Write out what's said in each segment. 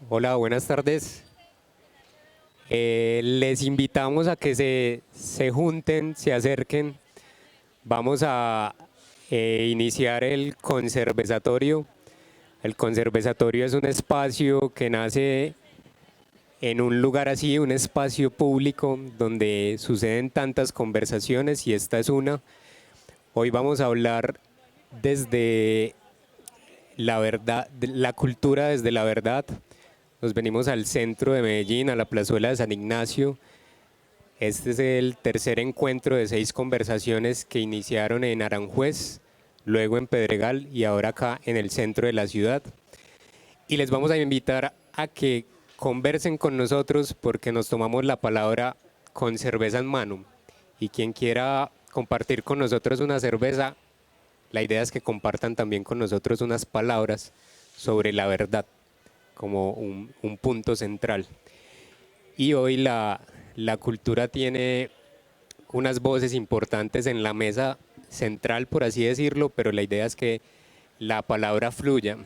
Hola, buenas tardes. Les invitamos a que se junten, se acerquen. Vamos a iniciar el conservatorio. El conservatorio es un espacio que nace en un lugar así, un espacio público donde suceden tantas conversaciones y esta es una. Hoy vamos a hablar desde la verdad, la cultura desde la verdad. Nos venimos al centro de Medellín, a la plazuela de San Ignacio. Este es el tercer encuentro de 6 conversaciones que iniciaron en Aranjuez, luego en Pedregal y ahora acá en el centro de la ciudad. Y les vamos a invitar a que conversen con nosotros porque nos tomamos la palabra con cerveza en mano. Y quien quiera compartir con nosotros una cerveza, la idea es que compartan también con nosotros unas palabras sobre la verdad como un punto central. Y hoy la cultura tiene unas voces importantes en la mesa central, por así decirlo, pero la idea es que la palabra fluya.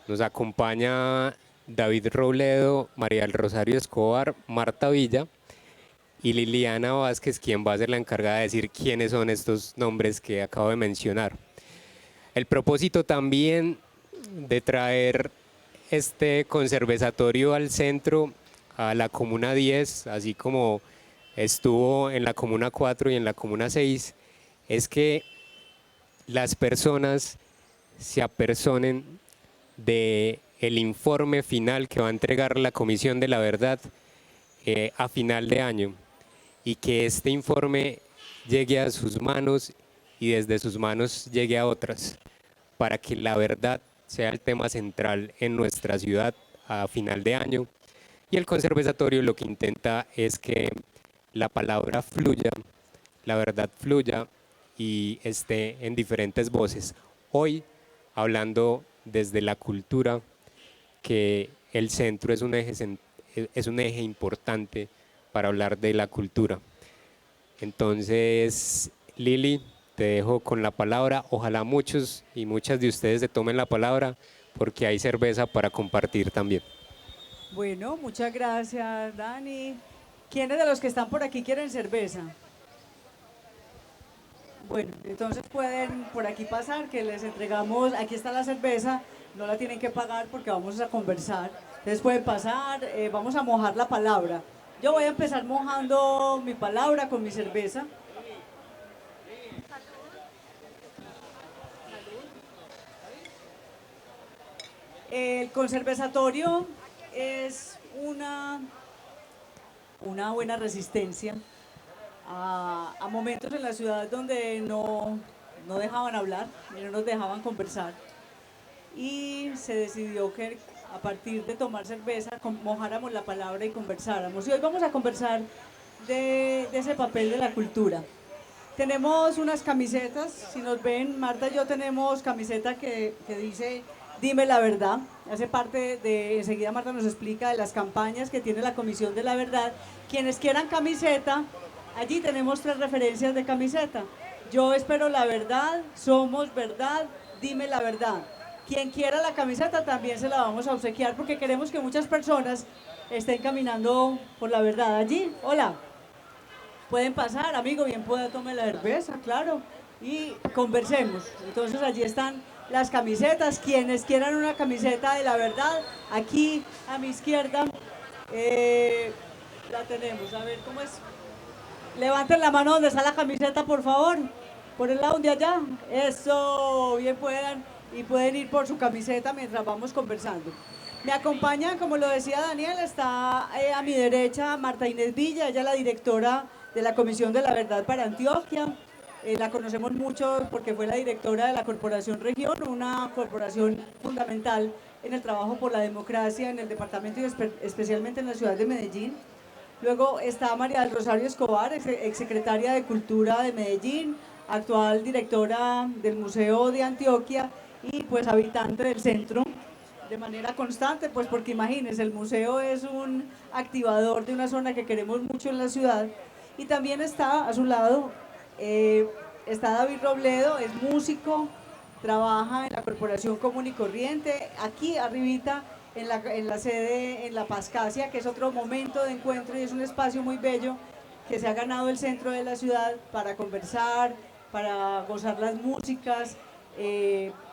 Nos acompaña David Robledo, María del Rosario Escobar, Marta Villa y Liliana Vázquez, quien va a ser la encargada de decir quiénes son estos nombres que acabo de mencionar. El propósito también de traer este conservatorio al centro, a la Comuna 10, así como estuvo en la Comuna 4 y en la Comuna 6, es que las personas se apersonen del informe final que va a entregar la Comisión de la Verdad a final de año y que este informe llegue a sus manos y desde sus manos llegue a otras, para que la verdad sea el tema central en nuestra ciudad a final de año. Y el conservatorio lo que intenta es que la palabra fluya, la verdad fluya y esté en diferentes voces. Hoy, hablando desde la cultura, que el centro es un eje importante para hablar de la cultura. Entonces, Lili, te dejo con la palabra. Ojalá muchos y muchas de ustedes se tomen la palabra porque hay cerveza para compartir también. Bueno, muchas gracias, Dani. ¿Quiénes de los que están por aquí quieren cerveza? Bueno, entonces pueden por aquí pasar, que les entregamos, aquí está la cerveza, no la tienen que pagar porque vamos a conversar. Entonces pueden pasar, vamos a mojar la palabra. Yo voy a empezar mojando mi palabra con mi cerveza. El conservatorio es una buena resistencia a momentos en la ciudad donde no dejaban hablar y no nos dejaban conversar. Y se decidió que a partir de tomar cerveza mojáramos la palabra y conversáramos. Y hoy vamos a conversar de ese papel de la cultura. Tenemos unas camisetas, si nos ven, Marta y yo tenemos camiseta que dice Dime la verdad. Hace parte de, enseguida Marta nos explica de las campañas que tiene la Comisión de la Verdad. Quienes quieran camiseta, allí tenemos 3 referencias de camiseta. Yo espero la verdad, somos verdad, dime la verdad. Quien quiera la camiseta también se la vamos a obsequiar porque queremos que muchas personas estén caminando por la verdad. Allí, hola. Pueden pasar, amigo, bien pueda tomar la cerveza, claro, y conversemos. Entonces allí están las camisetas, quienes quieran una camiseta de la verdad, aquí a mi izquierda la tenemos. A ver, ¿cómo es? Levanten la mano donde está la camiseta, por favor. Por el lado de allá. Eso, bien puedan. Y pueden ir por su camiseta mientras vamos conversando. Me acompañan, como lo decía Daniel, está a mi derecha Marta Inés Villa, ella es la directora de la Comisión de la Verdad para Antioquia. La conocemos mucho porque fue la directora de la Corporación Región, una corporación fundamental en el trabajo por la democracia en el departamento y especialmente en la ciudad de Medellín. Luego está María del Rosario Escobar, exsecretaria de Cultura de Medellín, actual directora del Museo de Antioquia y pues habitante del centro de manera constante, pues porque imagínense, el museo es un activador de una zona que queremos mucho en la ciudad. Y también está a su lado, está David Robledo, es músico, trabaja en la Corporación Común y Corriente, aquí arribita en la sede, en la Pascasia, que es otro momento de encuentro y es un espacio muy bello que se ha ganado el centro de la ciudad para conversar, para gozar las músicas,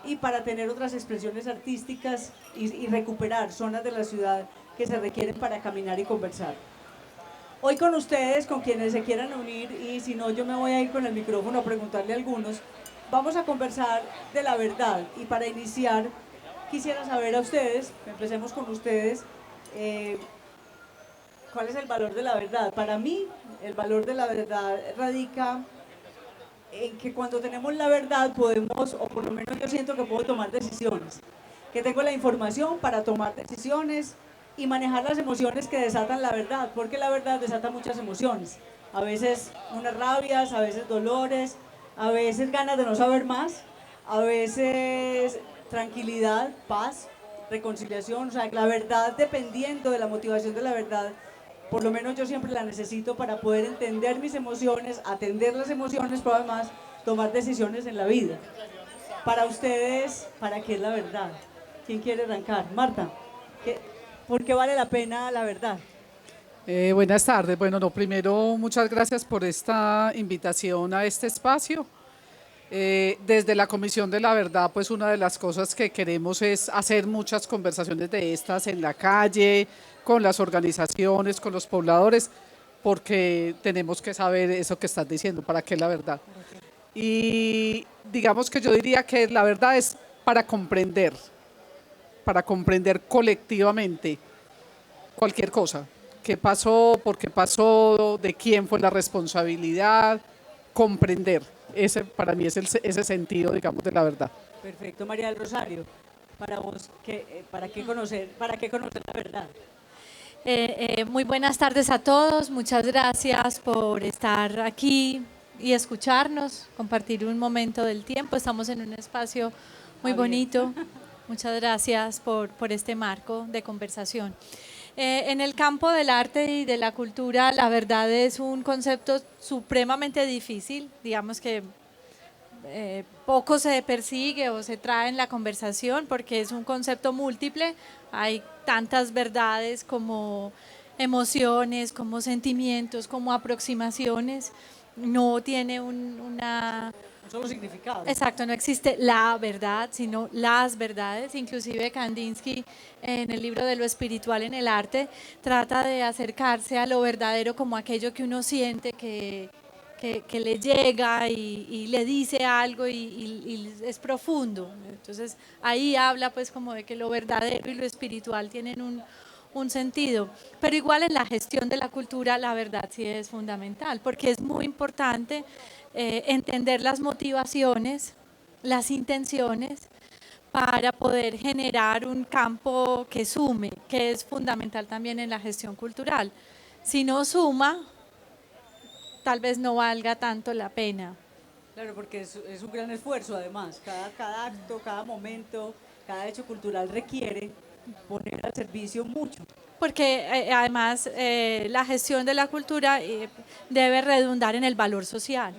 y para tener otras expresiones artísticas y recuperar zonas de la ciudad que se requieren para caminar y conversar. Hoy con ustedes, con quienes se quieran unir, y si no yo me voy a ir con el micrófono a preguntarle a algunos, vamos a conversar de la verdad. Y para iniciar quisiera saber a ustedes, empecemos con ustedes, ¿cuál es el valor de la verdad? Para mí el valor de la verdad radica en que cuando tenemos la verdad podemos, o por lo menos yo siento que puedo tomar decisiones, que tengo la información para tomar decisiones y manejar las emociones que desatan la verdad, porque la verdad desata muchas emociones, a veces unas rabias, a veces dolores, a veces ganas de no saber más, a veces tranquilidad, paz, reconciliación, o sea, la verdad, dependiendo de la motivación de la verdad, por lo menos yo siempre la necesito para poder entender mis emociones, atender las emociones, pero además tomar decisiones en la vida. Para ustedes, ¿para qué es la verdad? ¿Quién quiere arrancar? Marta, ¿por qué vale la pena la verdad? Buenas tardes. Bueno, no, primero muchas gracias por esta invitación a este espacio. Desde la Comisión de la Verdad, pues una de las cosas que queremos es hacer muchas conversaciones de estas en la calle, con las organizaciones, con los pobladores, porque tenemos que saber eso que estás diciendo, para qué es la verdad. Y digamos que yo diría que la verdad es para comprender colectivamente cualquier cosa. ¿Qué pasó? ¿Por qué pasó? ¿De quién fue la responsabilidad? Comprender. Ese para mí es ese sentido, digamos, de la verdad. Perfecto, María del Rosario. Para vos, ¿para qué conocer la verdad? Muy buenas tardes a todos. Muchas gracias por estar aquí y escucharnos, compartir un momento del tiempo. Estamos en un espacio muy bonito. Muchas gracias por este marco de conversación. En el campo del arte y de la cultura, la verdad es un concepto supremamente difícil, digamos que poco se persigue o se trae en la conversación porque es un concepto múltiple, hay tantas verdades como emociones, como sentimientos, como aproximaciones, no tiene una... Solo significado. Exacto, no existe la verdad, sino las verdades. Inclusive Kandinsky, en el libro de lo espiritual en el arte, trata de acercarse a lo verdadero como aquello que uno siente que le llega y le dice algo y es profundo. Entonces ahí habla pues como de que lo verdadero y lo espiritual tienen un sentido, pero igual en la gestión de la cultura la verdad sí es fundamental, porque es muy importante entender las motivaciones, las intenciones, para poder generar un campo que sume, que es fundamental también en la gestión cultural. Si no suma, tal vez no valga tanto la pena. Claro, porque es un gran esfuerzo además. Cada acto, cada momento, cada hecho cultural requiere poner al servicio mucho. Porque además la gestión de la cultura debe redundar en el valor social.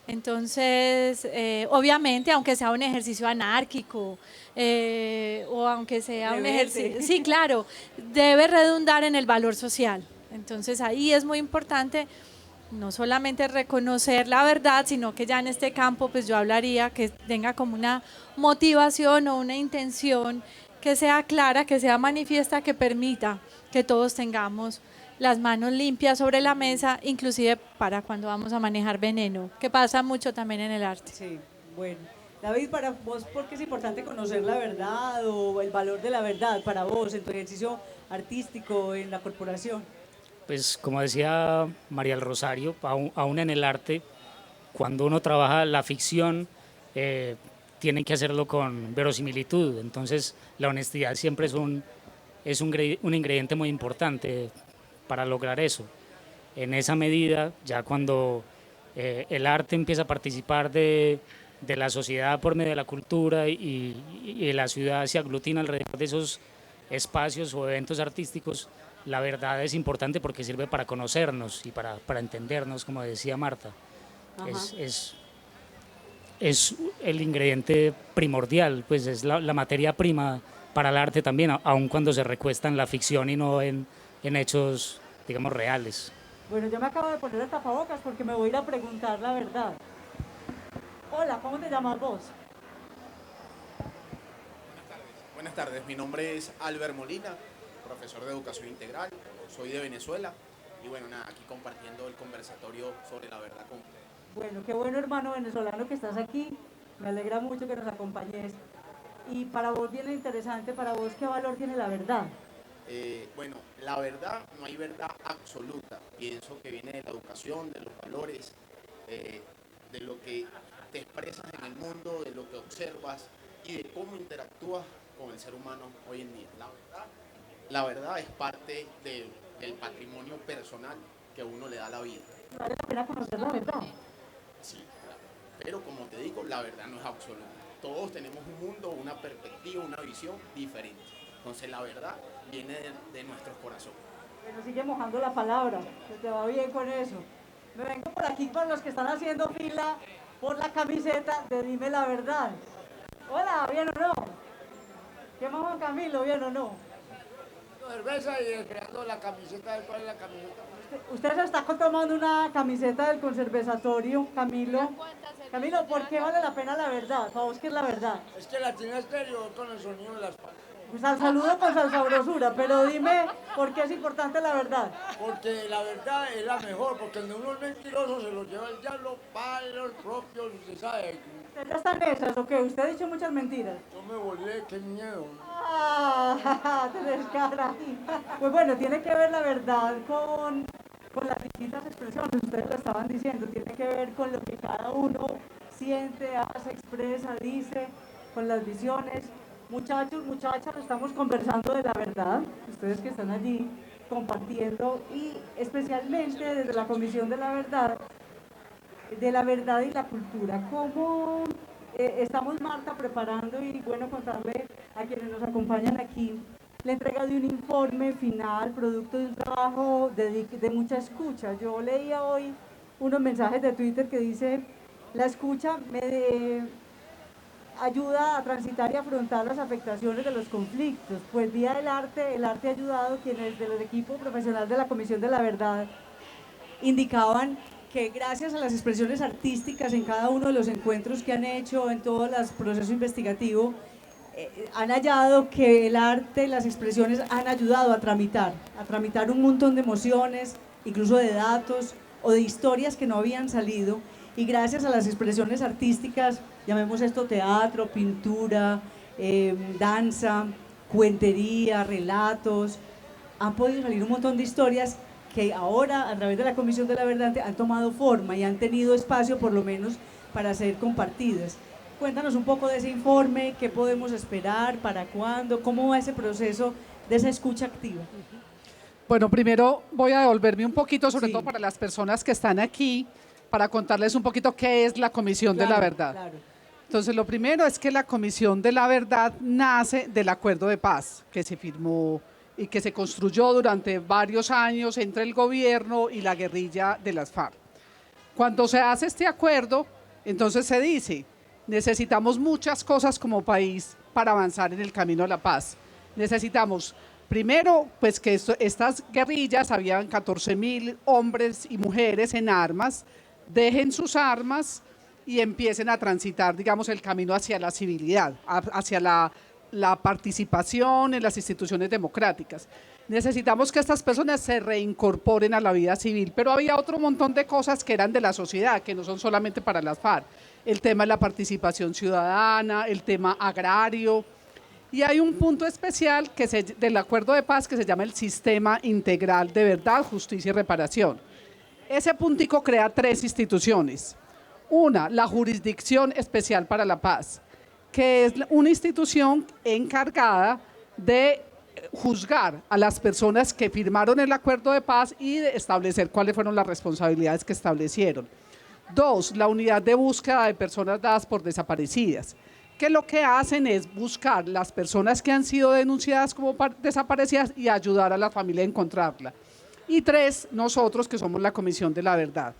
Entonces, obviamente, aunque sea un ejercicio anárquico o aunque sea un ejercicio... Sí, claro, debe redundar en el valor social. Entonces, ahí es muy importante no solamente reconocer la verdad, sino que ya en este campo, pues yo hablaría que tenga como una motivación o una intención que sea clara, que sea manifiesta, que permita que todos tengamos las manos limpias sobre la mesa, inclusive para cuando vamos a manejar veneno, que pasa mucho también en el arte. Sí, bueno. David, para vos, ¿por qué es importante conocer la verdad o el valor de la verdad para vos en tu ejercicio artístico en la corporación? Pues como decía María del Rosario, aún en el arte, cuando uno trabaja la ficción, tiene que hacerlo con verosimilitud. Entonces la honestidad siempre es un ingrediente muy importante para lograr eso. En esa medida, ya cuando el arte empieza a participar de la sociedad por medio de la cultura y la ciudad se aglutina alrededor de esos espacios o eventos artísticos, la verdad es importante porque sirve para conocernos y para entendernos, como decía Marta. Es el ingrediente primordial, pues es la materia prima para el arte también, aun cuando se recuesta en la ficción y no en hechos, digamos, reales. Bueno, yo me acabo de poner el tapabocas porque me voy a ir a preguntar la verdad. Hola, ¿cómo te llamas vos? Buenas tardes, mi nombre es Albert Molina, profesor de Educación Integral, soy de Venezuela y bueno, nada, aquí compartiendo el conversatorio sobre la verdad con ustedes. Bueno, qué bueno hermano venezolano que estás aquí, me alegra mucho que nos acompañes. Y para vos viene interesante, para vos, ¿qué valor tiene la verdad? Bueno, la verdad, no hay verdad absoluta, pienso que viene de la educación, de los valores, de lo que te expresas en el mundo, de lo que observas y de cómo interactúas con el ser humano hoy en día. La verdad es parte del patrimonio personal que uno le da a la vida. Vale la pena conocer la verdad. Sí, claro. Pero como te digo, la verdad no es absoluta. Todos tenemos un mundo, una perspectiva, una visión diferente. Entonces la verdad viene de nuestros corazones. Bueno, sigue mojando la palabra, que te va bien con eso. Me vengo por aquí con los que están haciendo fila por la camiseta de Dime la Verdad. Hola, ¿bien o no? ¿Qué más, Juan Camilo, bien o no? Cerveza y esperando la camiseta. ¿Cuál es la camiseta? Usted se está tomando una camiseta del conservatorio, Camilo. Camilo, ¿por qué vale la pena la verdad? ¿Para vos qué es la verdad? Es que la tiene estéreo con el sonido de las palabras. Pues al saludo con sabrosura, pero dime por qué es importante la verdad. Porque la verdad es la mejor, porque el de unos mentirosos se los lleva el diablo, palos propios, usted sabe. ¿Usted ya está en esas o qué? Usted ha dicho muchas mentiras. Yo me volé, qué miedo. Ah, te descara. Pues bueno, tiene que ver la verdad con las distintas expresiones, ustedes lo estaban diciendo, tiene que ver con lo que cada uno siente, hace, expresa, dice, con las visiones. Muchachos, muchachas, estamos conversando de la verdad, ustedes que están allí compartiendo y especialmente desde la Comisión de la Verdad y la Cultura. ¿Cómo estamos, Marta, preparando y bueno, contarle a quienes nos acompañan aquí la entrega de un informe final, producto de un trabajo de mucha escucha? Yo leía hoy unos mensajes de Twitter que dice, la escucha me ayuda a transitar y afrontar las afectaciones de los conflictos. Pues vía el arte ha ayudado, quienes de los equipos profesionales de la Comisión de la Verdad indicaban que gracias a las expresiones artísticas en cada uno de los encuentros que han hecho, en todo el proceso investigativo, han hallado que el arte, las expresiones han ayudado a tramitar un montón de emociones, incluso de datos o de historias que no habían salido, y gracias a las expresiones artísticas, llamemos esto teatro, pintura, danza, cuentería, relatos, han podido salir un montón de historias que ahora a través de la Comisión de la Verdad han tomado forma y han tenido espacio por lo menos para ser compartidas. Cuéntanos un poco de ese informe, qué podemos esperar, para cuándo, cómo va ese proceso de esa escucha activa. Bueno, primero voy a devolverme un poquito, sobre todo para las personas que están aquí, para contarles un poquito qué es la Comisión de la Verdad. Claro. Entonces, lo primero es que la Comisión de la Verdad nace del acuerdo de paz que se firmó y que se construyó durante varios años entre el gobierno y la guerrilla de las FARC. Cuando se hace este acuerdo, entonces se dice, necesitamos muchas cosas como país para avanzar en el camino a la paz. Necesitamos, primero, pues que estas guerrillas, habían 14.000 hombres y mujeres en armas, dejen sus armas y empiecen a transitar, digamos, el camino hacia la civilidad, hacia la participación en las instituciones democráticas. Necesitamos que estas personas se reincorporen a la vida civil, pero había otro montón de cosas que eran de la sociedad, que no son solamente para las FARC. El tema de la participación ciudadana, el tema agrario, y hay un punto especial del acuerdo de paz que se llama el Sistema Integral de Verdad, Justicia y Reparación. Ese puntico crea 3 instituciones. Una, la Jurisdicción Especial para la Paz, que es una institución encargada de juzgar a las personas que firmaron el acuerdo de paz y de establecer cuáles fueron las responsabilidades que establecieron. 2, la unidad de búsqueda de personas dadas por desaparecidas, que lo que hacen es buscar las personas que han sido denunciadas como desaparecidas y ayudar a la familia a encontrarla. Y 3, nosotros que somos la Comisión de la Verdad.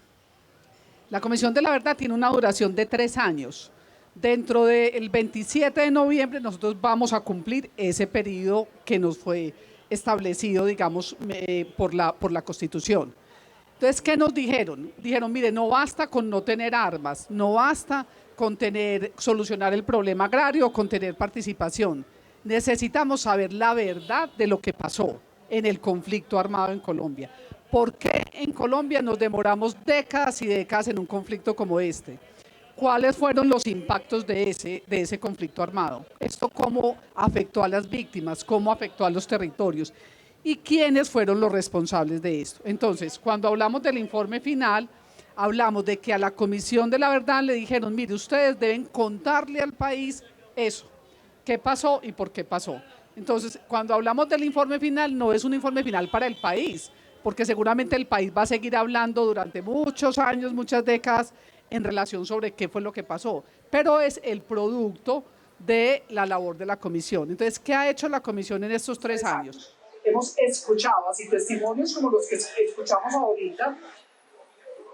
La Comisión de la Verdad tiene una duración de 3 años. Dentro del 27 de noviembre nosotros vamos a cumplir ese periodo que nos fue establecido, digamos, por la Constitución. Entonces, ¿qué nos dijeron? Dijeron, mire, no basta con no tener armas, no basta con solucionar el problema agrario, con tener participación. Necesitamos saber la verdad de lo que pasó en el conflicto armado en Colombia. ¿Por qué en Colombia nos demoramos décadas y décadas en un conflicto como este? ¿Cuáles fueron los impactos de ese conflicto armado? ¿Esto cómo afectó a las víctimas? ¿Cómo afectó a los territorios? ¿Y quiénes fueron los responsables de esto? Entonces, cuando hablamos del informe final, hablamos de que a la Comisión de la Verdad le dijeron, mire, ustedes deben contarle al país eso, qué pasó y por qué pasó. Entonces, cuando hablamos del informe final, no es un informe final para el país, porque seguramente el país va a seguir hablando durante muchos años, muchas décadas, en relación sobre qué fue lo que pasó, pero es el producto de la labor de la comisión. Entonces, ¿qué ha hecho la comisión en estos 3 años? Hemos escuchado así testimonios como los que escuchamos ahorita,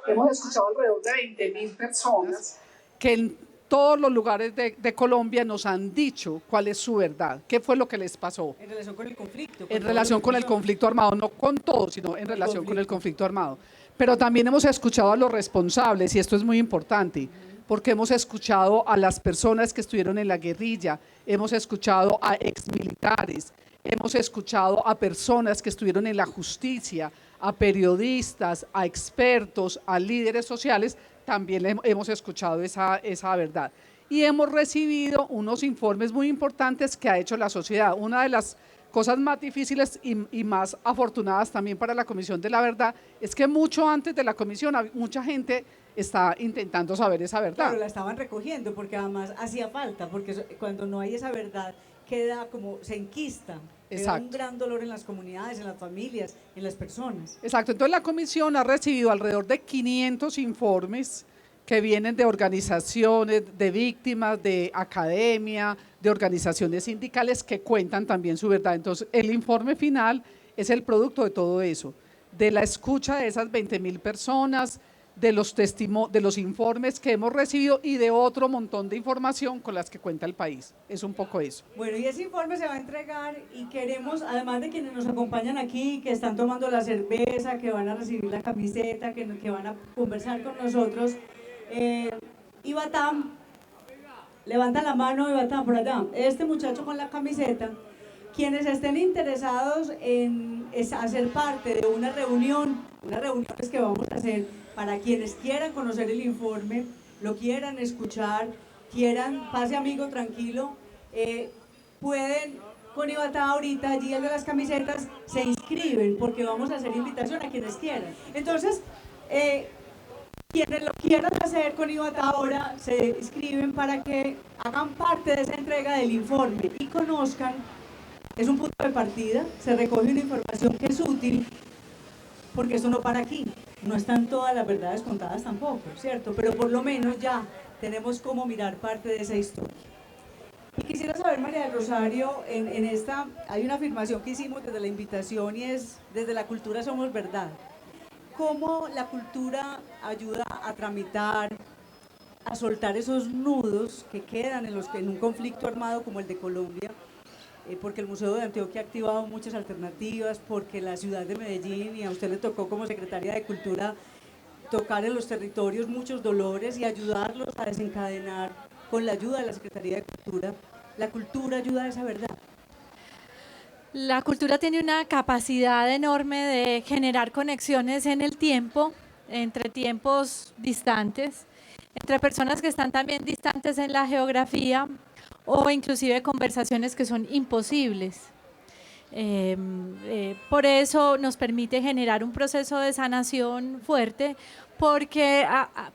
hemos escuchado alrededor de 20.000 personas que en todos los lugares de Colombia nos han dicho cuál es su verdad, qué fue lo que les pasó. En relación con el conflicto. En relación con el conflicto armado, no con todo, sino en relación con el conflicto armado. Pero también hemos escuchado a los responsables, y esto es muy importante, porque hemos escuchado a las personas que estuvieron en la guerrilla, hemos escuchado a exmilitares, hemos escuchado a personas que estuvieron en la justicia, a periodistas, a expertos, a líderes sociales, también hemos escuchado esa verdad. Y hemos recibido unos informes muy importantes que ha hecho la sociedad. Una de las cosas más difíciles y más afortunadas también para la Comisión de la Verdad es que mucho antes de la comisión mucha gente está intentando saber esa verdad. Claro, la estaban recogiendo porque además hacía falta, porque cuando no hay esa verdad queda como, se enquista. Queda un gran dolor en las comunidades, en las familias, en las personas. Exacto, entonces la comisión ha recibido alrededor de 500 informes que vienen de organizaciones, de víctimas, de academia, de organizaciones sindicales que cuentan también su verdad. Entonces, el informe final es el producto de todo eso, de la escucha de esas 20.000 personas, de los informes que hemos recibido y de otro montón de información con las que cuenta el país. Es un poco eso. Bueno, y ese informe se va a entregar y queremos, además de quienes nos acompañan aquí, que están tomando la cerveza, que van a recibir la camiseta, que van a conversar con nosotros, Ibatam, levanta la mano, Ibatam, por allá, este muchacho con la camiseta, quienes estén interesados en hacer parte de unas reuniones que vamos a hacer para quienes quieran conocer el informe, lo quieran escuchar, pase amigo tranquilo, pueden con Ibatam ahorita, allí el de las camisetas, se inscriben porque vamos a hacer invitación a quienes quieran. Entonces, quienes lo quieran hacer con Ibatam ahora se inscriben para que hagan parte de esa entrega del informe y conozcan. Es un punto de partida, se recoge una información que es útil, porque esto no para aquí, no están todas las verdades contadas tampoco, ¿cierto? Pero por lo menos ya tenemos cómo mirar parte de esa historia. Y quisiera saber, María del Rosario, en esta hay una afirmación que hicimos desde la invitación y es, desde la cultura somos verdad. ¿Cómo la cultura ayuda a tramitar, a soltar esos nudos que quedan en un conflicto armado como el de Colombia? Porque el Museo de Antioquia ha activado muchas alternativas, porque la ciudad de Medellín, y a usted le tocó como secretaria de Cultura tocar en los territorios muchos dolores y ayudarlos a desencadenar con la ayuda de la Secretaría de Cultura. La cultura ayuda a esa verdad. La cultura tiene una capacidad enorme de generar conexiones en el tiempo, entre tiempos distantes, entre personas que están también distantes en la geografía o inclusive conversaciones que son imposibles. Por eso nos permite generar un proceso de sanación fuerte, porque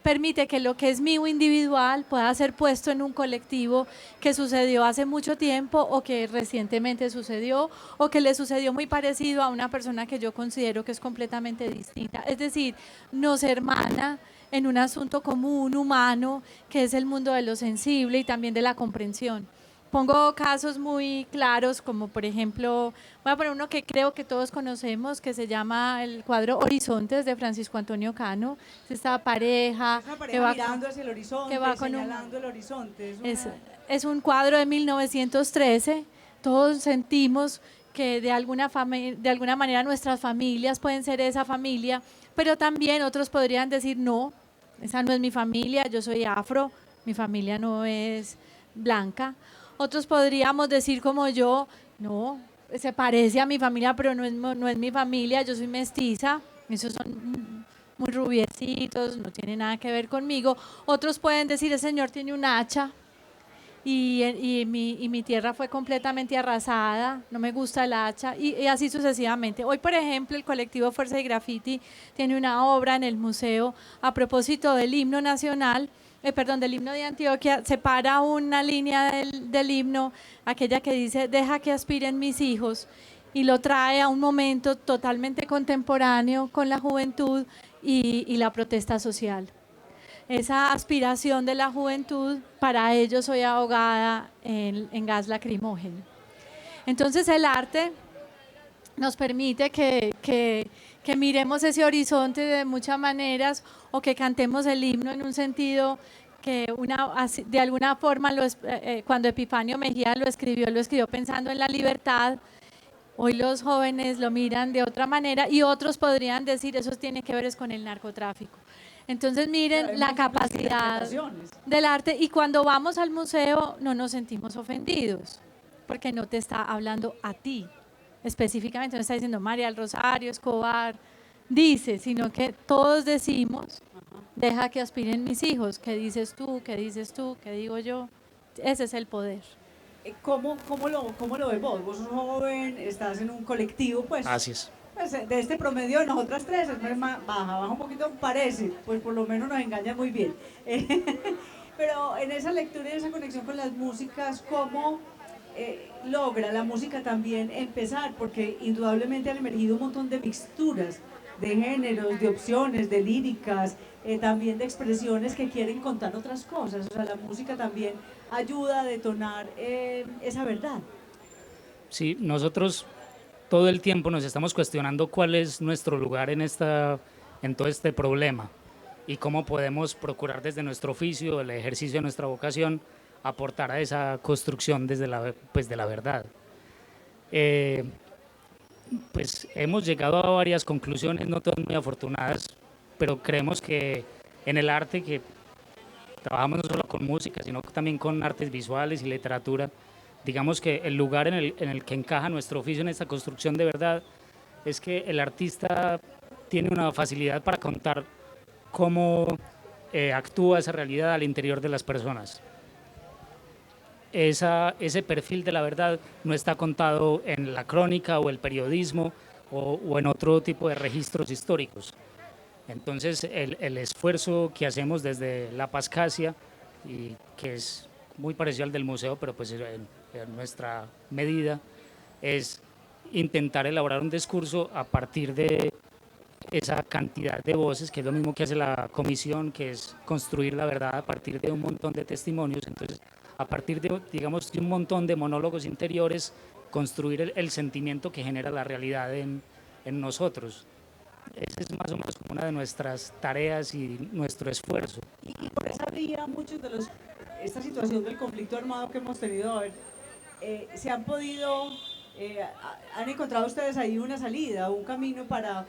permite que lo que es mío individual pueda ser puesto en un colectivo que sucedió hace mucho tiempo o que recientemente sucedió o que le sucedió muy parecido a una persona que yo considero que es completamente distinta. Es decir, nos hermana en un asunto común, humano, que es el mundo de lo sensible y también de la comprensión. Pongo casos muy claros, como por ejemplo, voy a poner uno que creo que todos conocemos, que se llama el cuadro Horizontes de Francisco Antonio Cano. Es esta pareja, Es una que pareja va mirando hacia el horizonte, que va con señalando el horizonte. es un cuadro de 1913. Todos sentimos que de alguna manera nuestras familias pueden ser esa familia, pero también otros podrían decir, no, esa no es mi familia, yo soy afro, mi familia no es blanca. Otros podríamos decir como yo, no, se parece a mi familia, pero no es mi familia, yo soy mestiza, esos son muy rubiecitos, no tiene nada que ver conmigo. Otros pueden decir, el señor tiene un hacha y mi tierra fue completamente arrasada, no me gusta el hacha, y así sucesivamente. Hoy, por ejemplo, el colectivo Fuerza y Graffiti tiene una obra en el museo a propósito del himno nacional, del himno de Antioquia. Separa una línea del himno, aquella que dice, deja que aspiren mis hijos, y lo trae a un momento totalmente contemporáneo con la juventud y la protesta social. Esa aspiración de la juventud, para ello soy ahogada en gas lacrimógeno. Entonces el arte nos permite que miremos ese horizonte de muchas maneras, o que cantemos el himno en un sentido que de alguna forma cuando Epifanio Mejía lo escribió pensando en la libertad. Hoy los jóvenes lo miran de otra manera y otros podrían decir eso tiene que ver con el narcotráfico. Entonces miren la capacidad del arte, y cuando vamos al museo no nos sentimos ofendidos porque no te está hablando a ti específicamente, no está diciendo María del Rosario Escobar, dice, sino que todos decimos, deja que aspiren mis hijos. ¿Qué dices tú? ¿Qué dices tú? ¿Qué digo yo? Ese es el poder. ¿Cómo lo ves vos? Vos sos joven, estás en un colectivo, pues. Así es. Pues, de este promedio de nosotras tres, es baja un poquito, parece, pues por lo menos nos engaña muy bien. Pero en esa lectura y esa conexión con las músicas, ¿cómo logra la música también empezar? Porque indudablemente han emergido un montón de mixturas, de géneros, de opciones, de líricas, también de expresiones que quieren contar otras cosas. O sea, la música también ayuda a detonar esa verdad. Sí, nosotros todo el tiempo nos estamos cuestionando cuál es nuestro lugar en todo este problema y cómo podemos procurar desde nuestro oficio, el ejercicio de nuestra vocación, aportar a esa construcción de la verdad. Pues hemos llegado a varias conclusiones, no todas muy afortunadas, pero creemos que en el arte, que trabajamos no solo con música, sino también con artes visuales y literatura, digamos que el lugar en el que encaja nuestro oficio en esta construcción de verdad es que el artista tiene una facilidad para contar cómo actúa esa realidad al interior de las personas. Ese perfil de la verdad no está contado en la crónica o el periodismo o en otro tipo de registros históricos. Entonces el esfuerzo que hacemos desde La Pascasia, y que es muy parecido al del museo, pero pues en nuestra medida, es intentar elaborar un discurso a partir de esa cantidad de voces, que es lo mismo que hace la comisión, que es construir la verdad a partir de un montón de testimonios. Entonces, a partir de, digamos, de un montón de monólogos interiores, construir el sentimiento que genera la realidad en nosotros. Esa es más o menos como una de nuestras tareas y nuestro esfuerzo. Y por esa vía, esta situación del conflicto armado que hemos tenido, se han podido, han encontrado ustedes ahí una salida, un camino para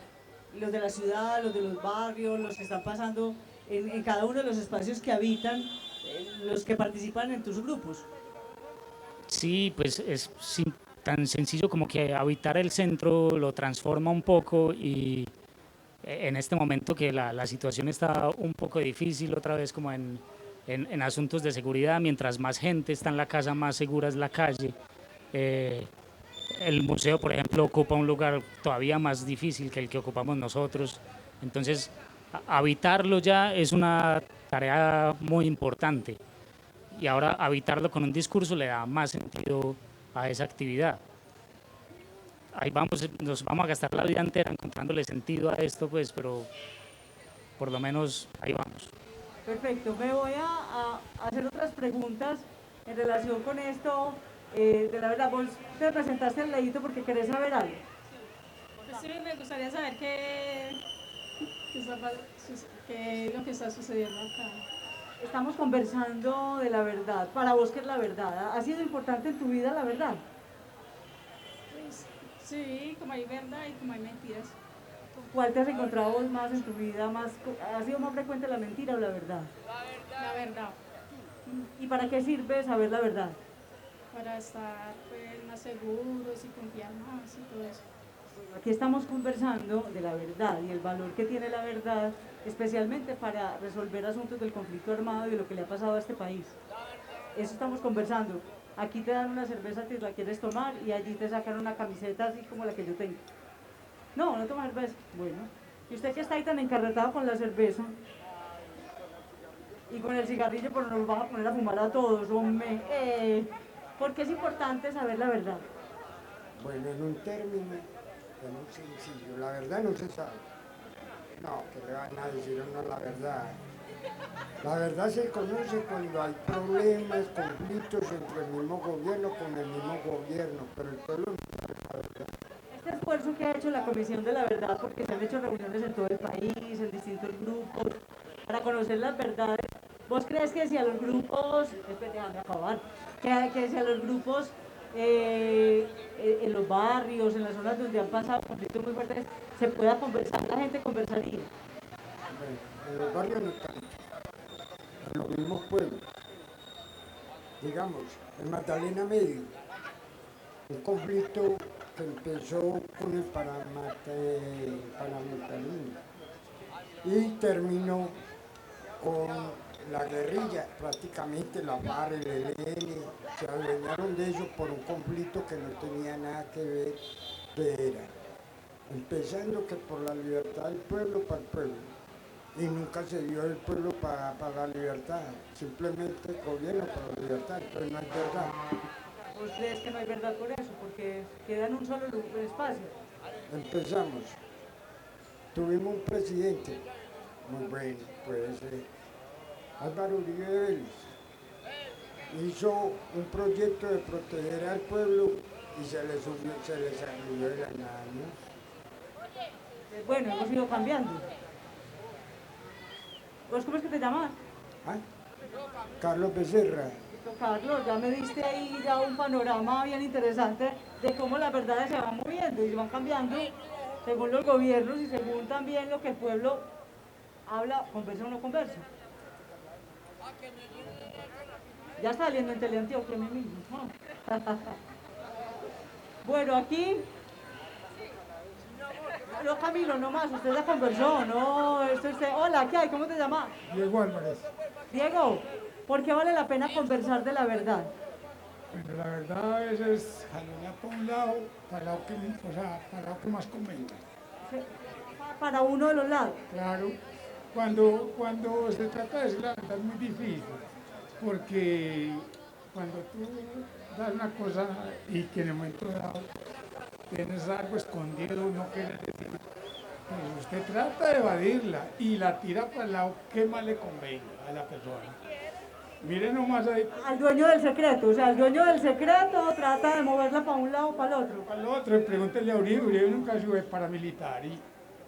los de la ciudad, los de los barrios, los que están pasando en cada uno de los espacios que habitan, los que participan en tus grupos. Sí, pues tan sencillo como que habitar el centro lo transforma un poco y en este momento que la situación está un poco difícil otra vez como en asuntos de seguridad, mientras más gente está en la casa, más segura es la calle. El museo, por ejemplo, ocupa un lugar todavía más difícil que el que ocupamos nosotros. Entonces, habitarlo ya es una tarea muy importante. Y ahora habitarlo con un discurso le da más sentido a esa actividad. Ahí vamos, nos vamos a gastar la vida entera encontrándole sentido a esto, pues, pero por lo menos ahí vamos. Perfecto, me voy a hacer otras preguntas en relación con esto. De la verdad, vos te presentaste al ladito porque querés saber algo. Pues sí, me gustaría saber qué es lo que está sucediendo acá. Estamos conversando de la verdad. Para vos, ¿qué es la verdad? ¿Ha sido importante en tu vida la verdad? Pues sí, como hay verdad y como hay mentiras. ¿Cuál te has encontrado vos más en tu vida? ¿Ha sido más frecuente la mentira o la verdad? La verdad, ¿Y para qué sirve saber la verdad? para estar pues, más seguros y confiar más y todo eso. Aquí estamos conversando de la verdad y el valor que tiene la verdad, especialmente para resolver asuntos del conflicto armado y de lo que le ha pasado a este país. Eso estamos conversando. Aquí te dan una cerveza si la quieres tomar y allí te sacan una camiseta así como la que yo tengo. No, no toma cerveza. Bueno, y usted que está ahí tan encarretado con la cerveza y con el cigarrillo, pero nos van a poner a fumar a todos, hombre. ¿Por qué es importante saber la verdad? Bueno, en un término, en un sencillo, la verdad no se sabe. No, que le van a decir a uno la verdad. La verdad se conoce cuando hay problemas, conflictos entre el mismo gobierno con el mismo gobierno, pero el pueblo no sabe la verdad. Este esfuerzo que ha hecho la Comisión de la Verdad, porque se han hecho reuniones en todo el país, en distintos grupos, para conocer las verdades. ¿Vos crees que si a los grupos, déjame acabar, que si a los grupos en los barrios, en las zonas donde han pasado conflictos muy fuertes, se pueda conversar, la gente conversaría? Bueno, en los barrios no tanto, en los mismos pueblos. Digamos, en Magdalena Medio, un conflicto que empezó con el paramilitarismo y terminó con la guerrilla, prácticamente la FARC, el ELN, se adueñaron de eso por un conflicto que no tenía nada que ver, que era, empezando que por la libertad del pueblo para el pueblo, y nunca se dio el pueblo para la libertad, simplemente el gobierno para la libertad, entonces no es verdad. ¿Vos crees que no hay verdad por eso? Porque queda en un solo espacio. Empezamos, tuvimos un presidente, muy bueno, puede ser, Álvaro Uribe Vélez, hizo un proyecto de proteger al pueblo y se le salió de la nada, ¿no? Bueno, hemos ido cambiando. ¿Vos cómo es que te llamas? ¿Ah? Carlos Becerra. Carlos, ya me diste ahí ya un panorama bien interesante de cómo las verdades se van moviendo y se van cambiando según los gobiernos y según también lo que el pueblo habla, conversa o no conversa. Ya está saliendo en Teleantioquia, mi mismo. Bueno, aquí... No, Camilo, no más, usted ya conversó, no, Hola, ¿qué hay? ¿Cómo te llamas? Diego Álvarez. Diego, ¿por qué vale la pena conversar de la verdad? Bueno, la verdad a veces jalarla para un lado, para lo que más convenga. Para uno de los lados. Claro, cuando se trata de decir la verdad es muy difícil, porque cuando tú das una cosa y que en el momento dado tienes algo escondido, no quieres decir, pues usted trata de evadirla y la tira para el lado que más le convenga a la persona. Miren nomás ahí. Al dueño del secreto, o sea, el dueño del secreto trata de moverla para un lado o para el otro. Para el otro, pregúntele a Uribe, Uribe nunca fue paramilitar.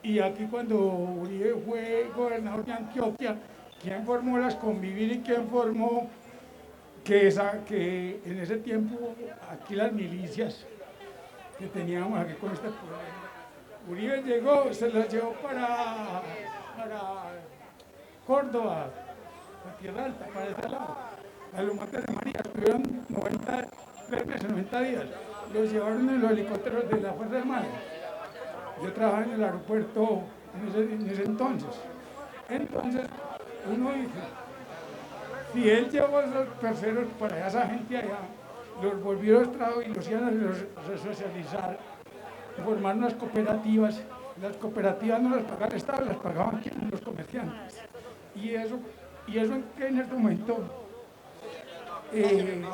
Y aquí cuando Uribe fue gobernador de Antioquia, ¿quién formó las Convivir y quién formó que en ese tiempo aquí las milicias que teníamos aquí con este problema? Uribe llegó, se las llevó para Córdoba, a Tierra Alta, para ese lado. A los Montes de María estuvieron 90 días. los llevaron en los helicópteros de la Fuerza Armada. Yo trabajaba en el aeropuerto en ese entonces. Entonces, uno dice, si él llevó a esos terceros para esa gente allá, los volvió esclavos y los iban a resocializar, formar unas cooperativas. Las cooperativas no las pagaba el Estado, las pagaban los comerciantes. Y eso en este momento, ¿en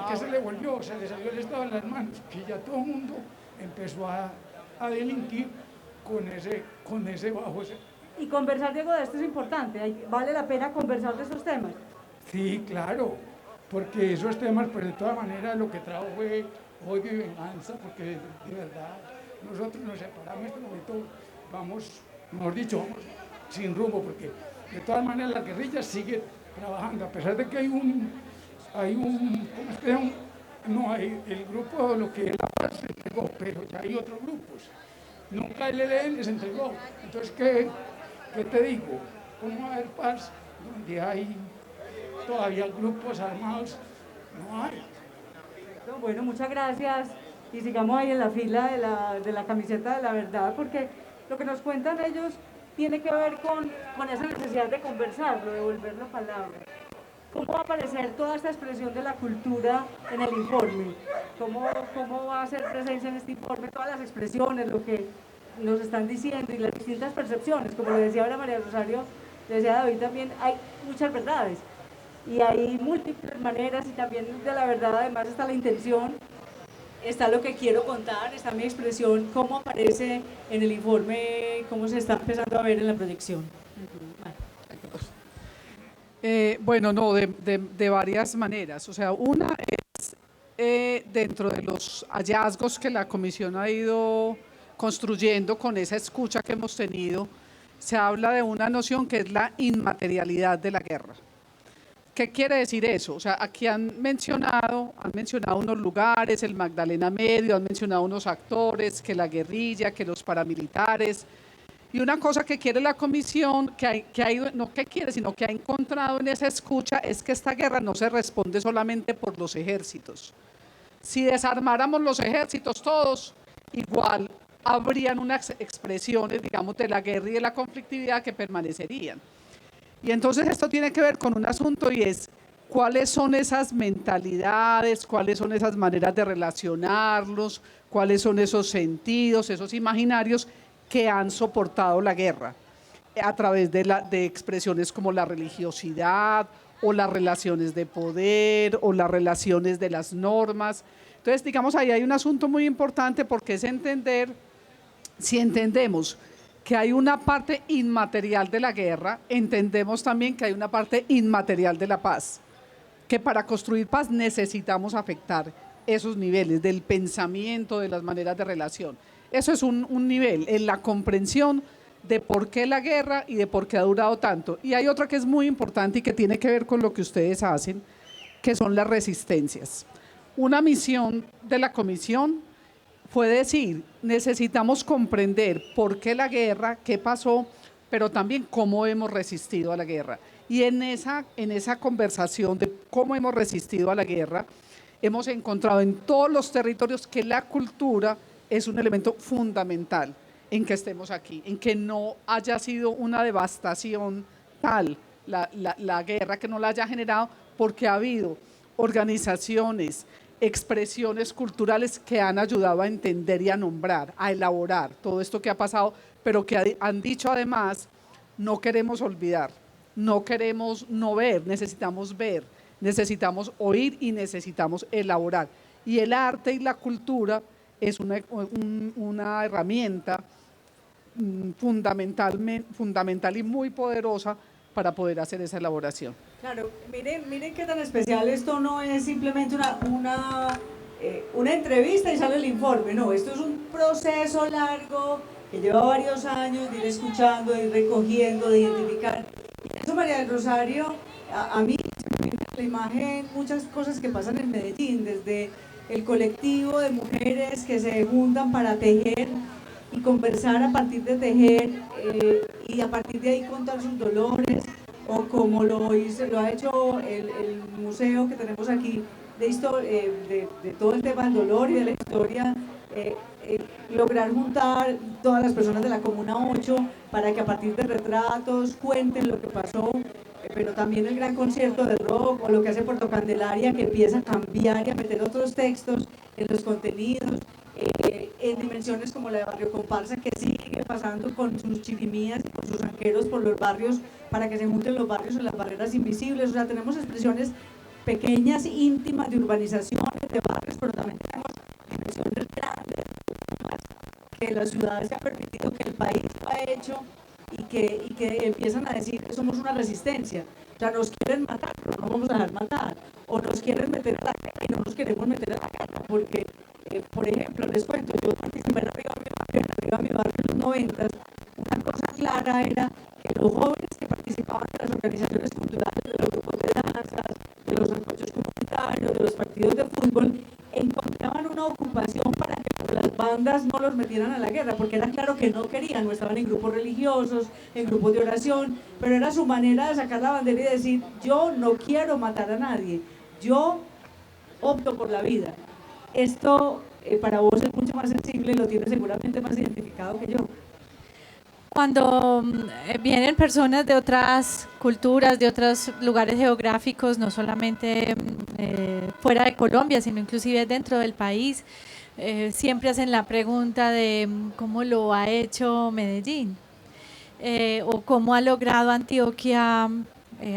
qué se le volvió? Se le salió el Estado en las manos, que ya todo el mundo empezó a delinquir con ese bajo. Y conversar, Diego, de esto es importante, vale la pena conversar de estos temas. Sí, claro, porque esos temas, pues de todas maneras, lo que trajo fue odio y venganza, porque de verdad nosotros nos separamos en este momento, vamos, mejor dicho, vamos sin rumbo, porque de todas maneras la guerrilla sigue trabajando, a pesar de que hay un ¿cómo es que es? No, hay el grupo, lo que la paz se entregó, pero ya hay otros grupos. Nunca el ELN se entregó. Entonces, ¿qué te digo? ¿Cómo va a haber paz donde hay todavía grupos armados? No hay. Bueno, muchas gracias y sigamos ahí en la fila de la camiseta de la verdad, porque lo que nos cuentan ellos tiene que ver con esa necesidad de conversarlo, de volver la palabra. ¿Cómo va a aparecer toda esta expresión de la cultura en el informe? ¿Cómo va a ser presencia en este informe todas las expresiones, lo que nos están diciendo y las distintas percepciones? Como le decía ahora María Rosario, le decía David también, hay muchas verdades y hay múltiples maneras, y también de la verdad además está la intención, está lo que quiero contar, está mi expresión, cómo aparece en el informe, cómo se está empezando a ver en la proyección. Bueno, no, de varias maneras. O sea, una es dentro de los hallazgos que la comisión ha ido construyendo con esa escucha que hemos tenido, se habla de una noción que es la inmaterialidad de la guerra. ¿Qué quiere decir eso? O sea, aquí han mencionado unos lugares, el Magdalena Medio, han mencionado unos actores, que la guerrilla, que los paramilitares. Y una cosa que quiere la comisión, no que quiere, sino que ha encontrado en esa escucha, es que esta guerra no se responde solamente por los ejércitos. Si desarmáramos los ejércitos todos, igual habrían unas expresiones, digamos, de la guerra y de la conflictividad que permanecerían. Y entonces esto tiene que ver con un asunto, y es cuáles son esas mentalidades, cuáles son esas maneras de relacionarlos, cuáles son esos sentidos, esos imaginarios que han soportado la guerra a través de expresiones como la religiosidad o las relaciones de poder o las relaciones de las normas. Entonces, digamos, ahí hay un asunto muy importante, porque es entender, si entendemos que hay una parte inmaterial de la guerra, entendemos también que hay una parte inmaterial de la paz, que para construir paz necesitamos afectar esos niveles del pensamiento, de las maneras de relación. Eso es un nivel en la comprensión de por qué la guerra y de por qué ha durado tanto. Y hay otra que es muy importante y que tiene que ver con lo que ustedes hacen, que son las resistencias. Una misión de la comisión fue decir, necesitamos comprender por qué la guerra, qué pasó, pero también cómo hemos resistido a la guerra. Y en esa conversación de cómo hemos resistido a la guerra, hemos encontrado en todos los territorios que la cultura es un elemento fundamental en que estemos aquí, en que no haya sido una devastación tal la guerra, que no la haya generado, porque ha habido organizaciones, expresiones culturales que han ayudado a entender y a nombrar, a elaborar todo esto que ha pasado, pero que han dicho además, no queremos olvidar, no queremos no ver, necesitamos oír y necesitamos elaborar. Y el arte y la cultura es una herramienta fundamental y muy poderosa para poder hacer esa elaboración. Claro, miren qué tan especial. Esto no es simplemente una entrevista y sale el informe, no, esto es un proceso largo que lleva varios años de ir escuchando, de ir recogiendo, de identificar. Y eso, María del Rosario, a mí se me viene a la imagen muchas cosas que pasan en Medellín, desde el colectivo de mujeres que se juntan para tejer y conversar a partir de tejer y a partir de ahí contar sus dolores, o como lo ha hecho el museo que tenemos aquí, de todo el tema del dolor y de la historia, lograr juntar todas las personas de la Comuna 8 para que a partir de retratos cuenten lo que pasó, pero también el gran concierto de rock o lo que hace Puerto Candelaria, que empieza a cambiar y a meter otros textos en los contenidos, en dimensiones como la de Barrio Comparsa, que sigue pasando con sus chirimías y con sus anqueros por los barrios para que se junten los barrios en las barreras invisibles. O sea, tenemos expresiones pequeñas, íntimas de urbanizaciones, de barrios, pero también tenemos dimensiones grandes que la ciudad se ha permitido, que el país lo ha hecho y que empiezan a decir que somos una resistencia. O sea, nos quieren matar, pero no vamos a dejar matar. O nos quieren meter a la guerra y no nos queremos meter a la guerra. Porque, por ejemplo, les cuento, yo participé en Arriba mi barrio en los 90. Una cosa clara era que los jóvenes que participaban de las organizaciones culturales, de los grupos de danzas, de los sancochos comunitarios, de los partidos de fútbol, encontraban una ocupación para que las bandas no los metieran a la guerra, porque era claro que no querían, no estaban en grupos religiosos, en grupos de oración, pero era su manera de sacar la bandera y decir, yo no quiero matar a nadie, yo opto por la vida. Esto para vos es mucho más sensible, lo tienes seguramente más identificado que yo. Cuando vienen personas de otras culturas, de otros lugares geográficos, no solamente fuera de Colombia, sino inclusive dentro del país, siempre hacen la pregunta de cómo lo ha hecho Medellín o cómo ha logrado Antioquia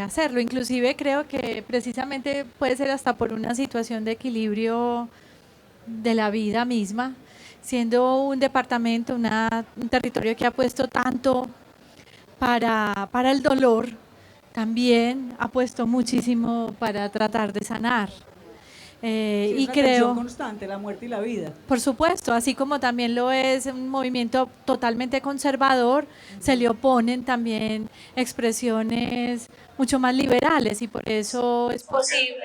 hacerlo. Inclusive creo que precisamente puede ser hasta por una situación de equilibrio de la vida misma, siendo un departamento, un territorio que ha puesto tanto para el dolor, también ha puesto muchísimo para tratar de sanar. Sí, y una creo tensión constante, la muerte y la vida. Por supuesto, así como también lo es un movimiento totalmente conservador, se le oponen también expresiones mucho más liberales y por eso es posible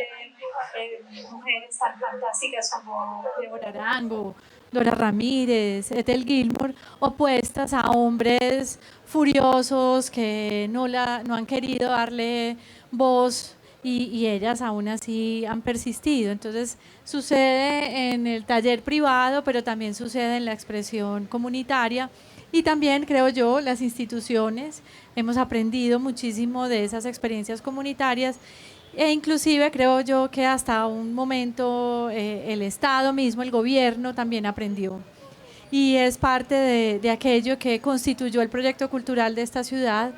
mujeres tan fantásticas como Débora Arango, Dora Ramírez, Ethel Gilmore, opuestas a hombres furiosos que no han querido darle voz y ellas aún así han persistido. Entonces sucede en el taller privado, pero también sucede en la expresión comunitaria y también creo yo las instituciones hemos aprendido muchísimo de esas experiencias comunitarias e inclusive creo yo que hasta un momento el Estado mismo, el gobierno también aprendió y es parte de aquello que constituyó el proyecto cultural de esta ciudad.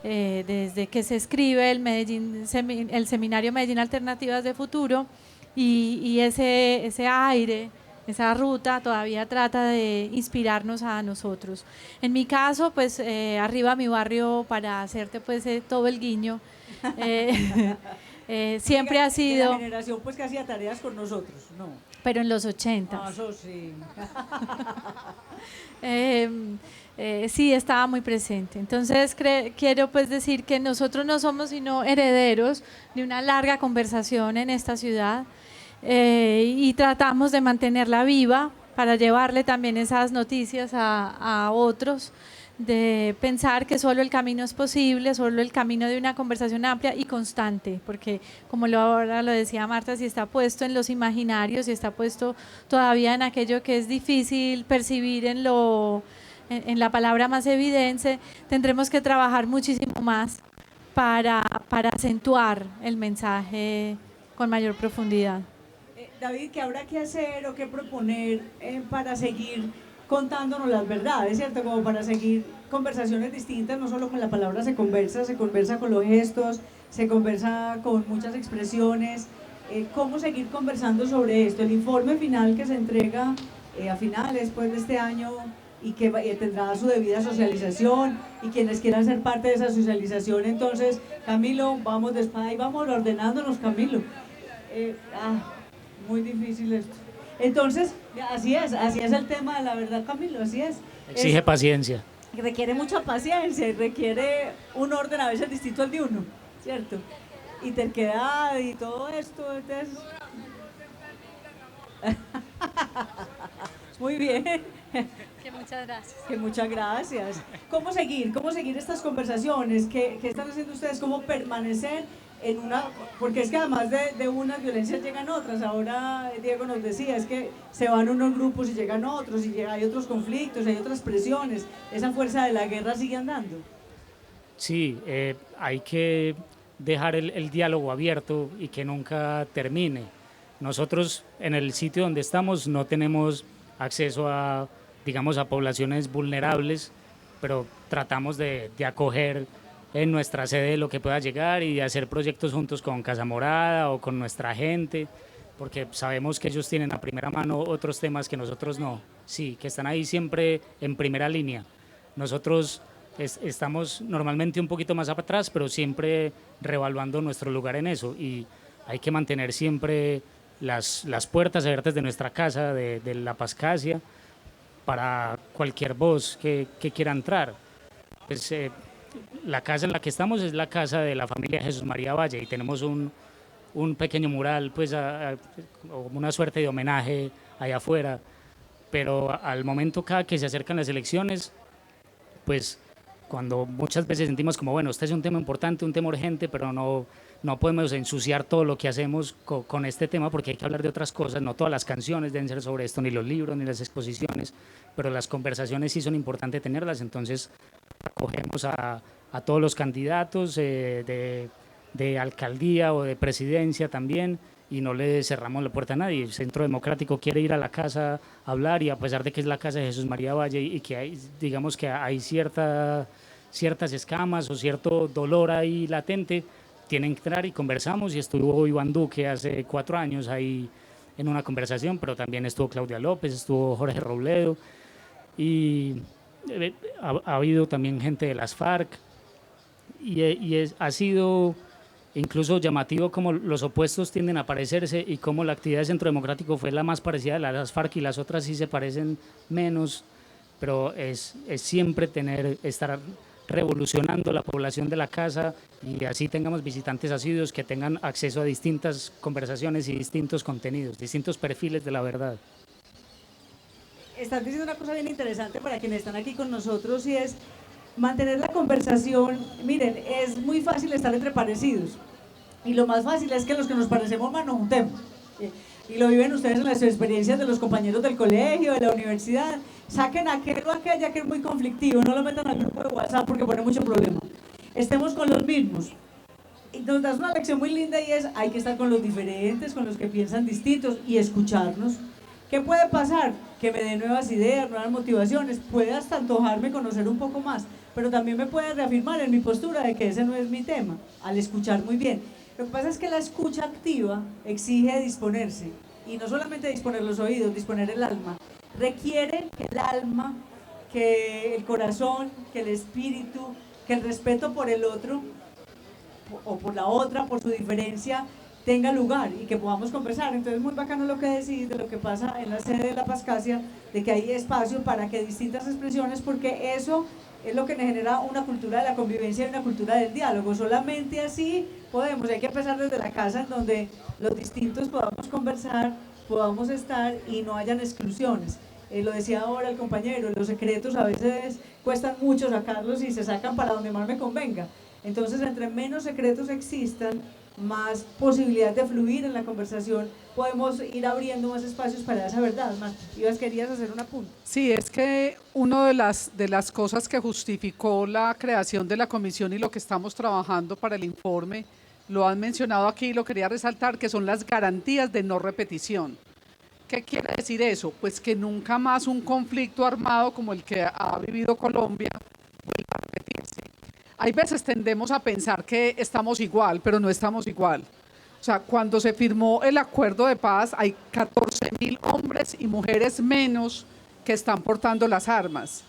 Desde que se escribe el seminario Medellín Alternativas de Futuro y ese aire, esa ruta todavía trata de inspirarnos a nosotros. En mi caso, pues Arriba mi barrio, para hacerte pues todo el guiño, siempre ha sido... La generación pues que hacía tareas con nosotros, ¿no? Pero en los 80. Ah, eso sí. Sí, estaba muy presente. Entonces quiero pues decir que nosotros no somos sino herederos de una larga conversación en esta ciudad y tratamos de mantenerla viva para llevarle también esas noticias a otros, de pensar que solo el camino es posible, solo el camino de una conversación amplia y constante, porque como ahora lo decía Marta, si está puesto en los imaginarios, si está puesto todavía en aquello que es difícil percibir en la palabra más evidente, tendremos que trabajar muchísimo más para acentuar el mensaje con mayor profundidad. David, ¿qué habrá que hacer o qué proponer para seguir contándonos las verdades, ¿cierto? Como para seguir conversaciones distintas, no solo con la palabra se conversa con los gestos, se conversa con muchas expresiones. ¿Cómo seguir conversando sobre esto? El informe final que se entrega a finales pues, de este año y que tendrá su debida socialización y quienes quieran ser parte de esa socialización. Entonces, Camilo, vamos despacio y vamos ordenándonos, Camilo. Muy difícil esto. Entonces, así es el tema de la verdad, Camilo, así es. Exige paciencia. Requiere mucha paciencia y requiere un orden a veces distinto al de uno, ¿cierto? Y terquedad y todo esto, entonces... Muy bien. Que muchas gracias. Que muchas gracias. ¿Cómo seguir estas conversaciones? ¿Qué están haciendo ustedes? ¿Cómo permanecer en una, porque es que además de unas violencias llegan otras. Ahora Diego nos decía, es que se van unos grupos y llegan otros, y hay otros conflictos, hay otras presiones, esa fuerza de la guerra sigue andando. Sí, hay que dejar el diálogo abierto y que nunca termine. Nosotros en el sitio donde estamos no tenemos acceso a, digamos, a poblaciones vulnerables, pero tratamos de acoger en nuestra sede lo que pueda llegar y de hacer proyectos juntos con Casa Morada o con nuestra gente, porque sabemos que ellos tienen a primera mano otros temas que nosotros no. Sí, que están ahí siempre en primera línea. Nosotros estamos normalmente un poquito más atrás, pero siempre revaluando nuestro lugar en eso, y hay que mantener siempre las puertas abiertas de nuestra casa, de la Pascasia, para cualquier voz que quiera entrar. Pues, la casa en la que estamos es la casa de la familia Jesús María Valle, y tenemos un pequeño mural, pues como una suerte de homenaje allá afuera, pero al momento cada que se acercan las elecciones, pues cuando muchas veces sentimos como, bueno, este es un tema importante, un tema urgente, pero no podemos ensuciar todo lo que hacemos con este tema, porque hay que hablar de otras cosas. No todas las canciones deben ser sobre esto, ni los libros, ni las exposiciones, pero las conversaciones sí son importantes tenerlas. Entonces acogemos a todos los candidatos de alcaldía o de presidencia también, y no le cerramos la puerta a nadie. El Centro Democrático quiere ir a la casa a hablar, y a pesar de que es la casa de Jesús María Valle y que hay, digamos que hay ciertas escamas o cierto dolor ahí latente, tienen que entrar y conversamos. Y estuvo Iván Duque hace 4 años ahí en una conversación, pero también estuvo Claudia López, estuvo Jorge Robledo, y ha habido también gente de las FARC, y ha sido incluso llamativo cómo los opuestos tienden a parecerse, y cómo la actividad de Centro Democrático fue la más parecida de las FARC, y las otras sí se parecen menos, pero es siempre estar revolucionando la población de la casa, y así tengamos visitantes asiduos que tengan acceso a distintas conversaciones y distintos contenidos, distintos perfiles de la verdad. Estás diciendo una cosa bien interesante para quienes están aquí con nosotros, y es mantener la conversación. Miren, es muy fácil estar entre parecidos, y lo más fácil es que los que nos parecemos más nos juntemos, y lo viven ustedes en las experiencias de los compañeros del colegio, de la universidad. Saquen a aquel o aquella que es muy conflictivo, no lo metan al grupo de WhatsApp porque pone mucho problema. Estemos con los mismos. Y nos das una lección muy linda, y es: hay que estar con los diferentes, con los que piensan distintos, y escucharnos. ¿Qué puede pasar? Que me dé nuevas ideas, nuevas motivaciones, puede hasta antojarme conocer un poco más, pero también me puede reafirmar en mi postura de que ese no es mi tema, al escuchar muy bien. Lo que pasa es que la escucha activa exige disponerse, y no solamente disponer los oídos, disponer el alma. Requiere que el alma, que el corazón, que el espíritu, que el respeto por el otro o por la otra, por su diferencia, tenga lugar, y que podamos conversar. Entonces, muy bacano lo que decís de lo que pasa en la sede de la Pascasia, de que hay espacio para que distintas expresiones, porque eso es lo que genera una cultura de la convivencia y una cultura del diálogo. Solamente así podemos. Hay que empezar desde la casa, en donde los distintos podamos conversar, podamos estar y no hayan exclusiones. Lo decía ahora el compañero, los secretos a veces cuestan mucho sacarlos, y se sacan para donde más me convenga. Entonces, entre menos secretos existan, más posibilidad de fluir en la conversación, podemos ir abriendo más espacios para esa verdad. Querías hacer un apunte. Sí, es que una de las cosas que justificó la creación de la comisión y lo que estamos trabajando para el informe, lo han mencionado aquí, lo quería resaltar, que son las garantías de no repetición. ¿Qué quiere decir eso? Pues que nunca más un conflicto armado como el que ha vivido Colombia vuelva a repetirse. Hay veces tendemos a pensar que estamos igual, pero no estamos igual. O sea, cuando se firmó el acuerdo de paz, hay 14.000 hombres y mujeres menos que están portando las armas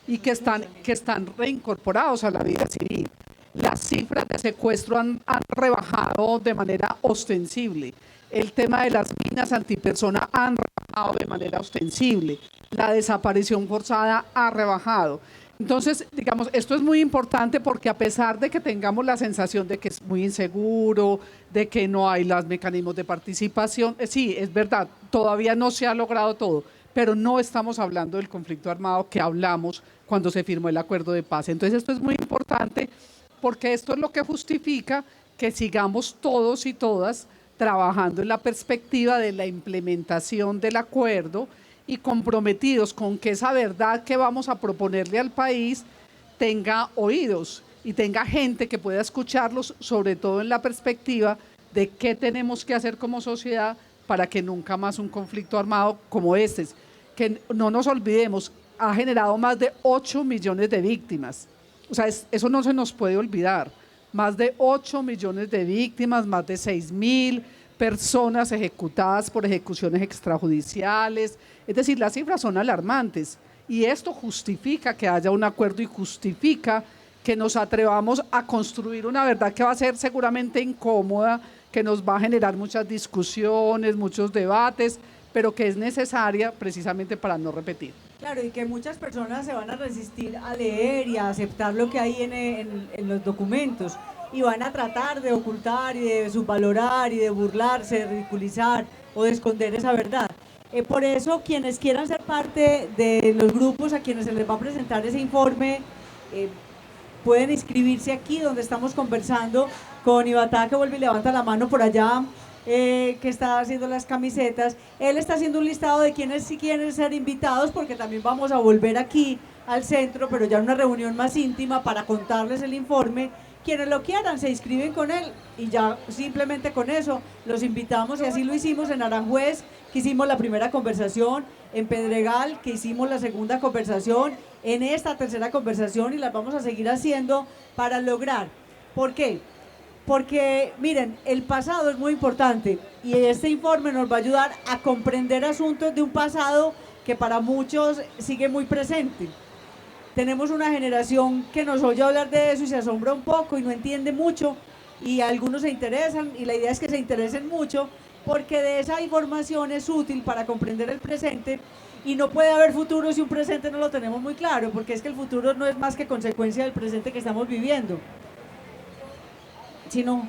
y que están reincorporados a la vida civil. Las cifras de secuestro han rebajado de manera ostensible. El tema de las minas antipersona han rebajado de manera ostensible. La desaparición forzada ha rebajado. Entonces, digamos, esto es muy importante, porque a pesar de que tengamos la sensación de que es muy inseguro, de que no hay los mecanismos de participación, sí, es verdad, todavía no se ha logrado todo, pero no estamos hablando del conflicto armado que hablamos cuando se firmó el acuerdo de paz. Entonces, esto es muy importante, porque esto es lo que justifica que sigamos todos y todas trabajando en la perspectiva de la implementación del acuerdo y comprometidos con que esa verdad que vamos a proponerle al país tenga oídos y tenga gente que pueda escucharlos, sobre todo en la perspectiva de qué tenemos que hacer como sociedad para que nunca más un conflicto armado como este, que no nos olvidemos, ha generado más de 8 millones de víctimas. O sea, eso no se nos puede olvidar. Más de 8 millones de víctimas, más de 6.000 personas ejecutadas por ejecuciones extrajudiciales. Es decir, las cifras son alarmantes y esto justifica que haya un acuerdo y justifica que nos atrevamos a construir una verdad que va a ser seguramente incómoda, que nos va a generar muchas discusiones, muchos debates, pero que es necesaria precisamente para no repetir. Claro, y que muchas personas se van a resistir a leer y a aceptar lo que hay en los documentos y van a tratar de ocultar y de subvalorar y de burlarse, de ridiculizar o de esconder esa verdad. Por eso, quienes quieran ser parte de los grupos a quienes se les va a presentar ese informe, pueden inscribirse aquí donde estamos conversando con Ibatá, que vuelve y levanta la mano por allá, que está haciendo las camisetas. Él está haciendo un listado de quienes sí quieren ser invitados, porque también vamos a volver aquí al centro, pero ya en una reunión más íntima para contarles el informe. Quienes lo quieran se inscriben con él y ya simplemente con eso los invitamos, y así lo hicimos en Aranjuez, que hicimos la primera conversación, en Pedregal, que hicimos la segunda conversación, en esta tercera conversación, y las vamos a seguir haciendo para lograr. ¿Por qué? Porque, miren, el pasado es muy importante y este informe nos va a ayudar a comprender asuntos de un pasado que para muchos sigue muy presente. Tenemos una generación que nos oye hablar de eso y se asombra un poco y no entiende mucho, y algunos se interesan, y la idea es que se interesen mucho, porque de esa información es útil para comprender el presente, y no puede haber futuro si un presente no lo tenemos muy claro, porque es que el futuro no es más que consecuencia del presente que estamos viviendo. Sino,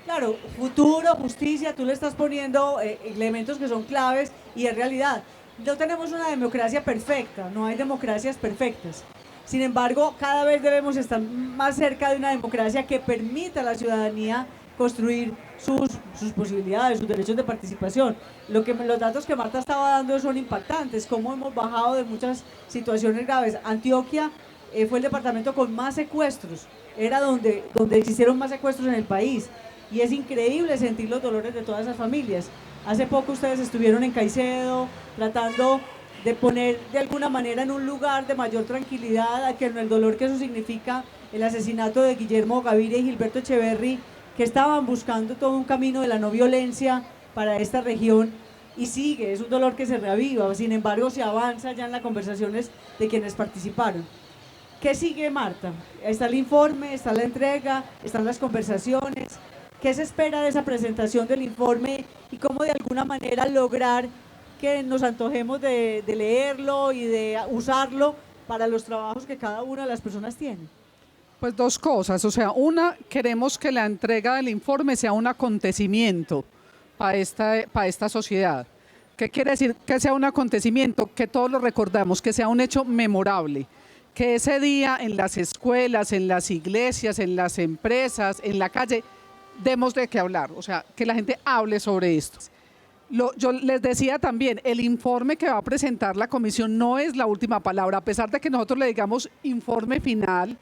claro, futuro, justicia, tú le estás poniendo elementos que son claves y es realidad. No tenemos una democracia perfecta, no hay democracias perfectas. Sin embargo, cada vez debemos estar más cerca de una democracia que permita a la ciudadanía construir sus posibilidades, sus derechos de participación. Los datos que Marta estaba dando son impactantes, cómo hemos bajado de muchas situaciones graves. Antioquia fue el departamento con más secuestros, era donde existieron más secuestros en el país, y es increíble sentir los dolores de todas esas familias. Hace poco ustedes estuvieron en Caicedo tratando de poner de alguna manera en un lugar de mayor tranquilidad a que el dolor que eso significa el asesinato de Guillermo Gaviria y Gilberto Echeverry, que estaban buscando todo un camino de la no violencia para esta región, y sigue, es un dolor que se reaviva. Sin embargo, se avanza ya en las conversaciones de quienes participaron. ¿Qué sigue, Marta? Está el informe, está la entrega, están las conversaciones. ¿Qué se espera de esa presentación del informe y cómo de alguna manera lograr que nos antojemos de leerlo y de usarlo para los trabajos que cada una de las personas tiene? Pues dos cosas, o sea, una, queremos que la entrega del informe sea un acontecimiento para esta sociedad. ¿Qué quiere decir que sea un acontecimiento? Que todos lo recordamos, que sea un hecho memorable, que ese día en las escuelas, en las iglesias, en las empresas, en la calle, demos de qué hablar, o sea, que la gente hable sobre esto. Yo les decía también, el informe que va a presentar la comisión no es la última palabra, a pesar de que nosotros le digamos informe final.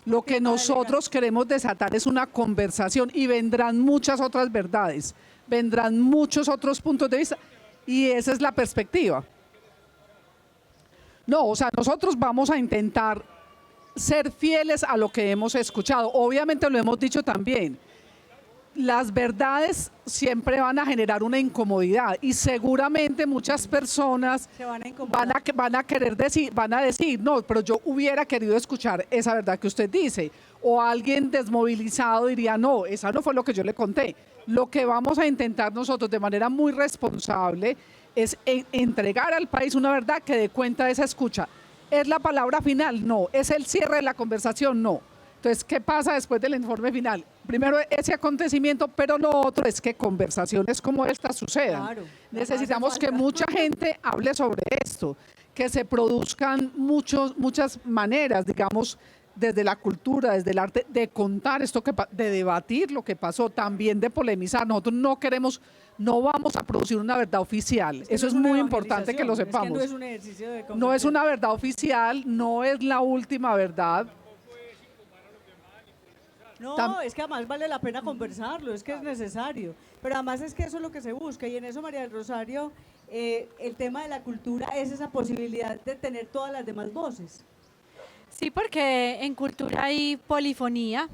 Lo que nosotros queremos desatar es una conversación, y vendrán muchas otras verdades, vendrán muchos otros puntos de vista, y esa es la perspectiva. No, o sea, nosotros vamos a intentar ser fieles a lo que hemos escuchado. Obviamente lo hemos dicho también. Las verdades siempre van a generar una incomodidad, y seguramente muchas personas van a querer decir, no, pero yo hubiera querido escuchar esa verdad que usted dice, o alguien desmovilizado diría, no, esa no fue lo que yo le conté. Lo que vamos a intentar nosotros de manera muy responsable es entregar al país una verdad que dé cuenta de esa escucha. ¿Es la palabra final? No. ¿Es el cierre de la conversación? No. Entonces, ¿qué pasa después del informe final? Primero ese acontecimiento, pero lo otro es que conversaciones como esta sucedan. Claro, necesitamos que mucha gente hable sobre esto, que se produzcan muchas maneras, digamos, desde la cultura, desde el arte, de contar esto, de debatir lo que pasó, también de polemizar. Nosotros no vamos a producir una verdad oficial. Eso es muy importante que lo sepamos. Es que no es un ejercicio de no es una verdad oficial, no es la última verdad. No, es que además vale la pena conversarlo, es que es necesario. Pero además es que eso es lo que se busca y en eso, María del Rosario, el tema de la cultura es esa posibilidad de tener todas las demás voces. Sí, porque en cultura hay polifonía,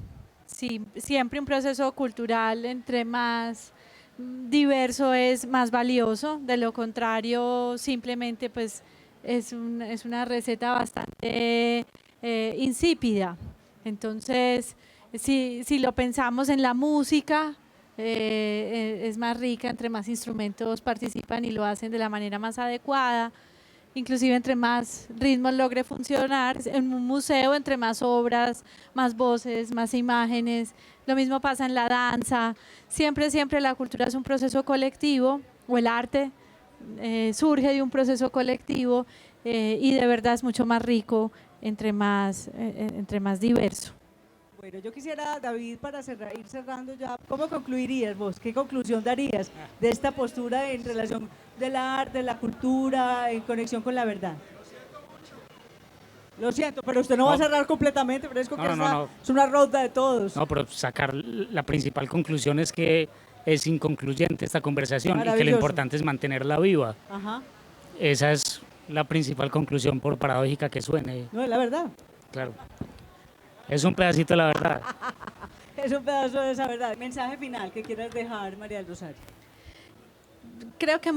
sí, siempre un proceso cultural entre más diverso es más valioso, de lo contrario simplemente pues es una receta bastante insípida. Entonces, si lo pensamos en la música, es más rica entre más instrumentos participan y lo hacen de la manera más adecuada. Inclusive entre más ritmos logre funcionar, en un museo entre más obras, más voces, más imágenes. Lo mismo pasa en la danza. Siempre la cultura es un proceso colectivo, o el arte surge de un proceso colectivo y de verdad es mucho más rico entre más diverso. Bueno, yo quisiera, David, para ir cerrando ya, ¿cómo concluirías vos? ¿Qué conclusión darías de esta postura en relación del arte, de la cultura, en conexión con la verdad? Lo siento, pero usted no va a cerrar completamente, pero es una ronda de todos. No, pero sacar la principal conclusión es que es inconcluyente esta conversación y que lo importante es mantenerla viva. Ajá. Esa es la principal conclusión, por paradójica que suene. No, es la verdad. Claro. Es un pedacito de la verdad. Es un pedazo de esa verdad. Mensaje final que quieras dejar, María del Rosario. Creo que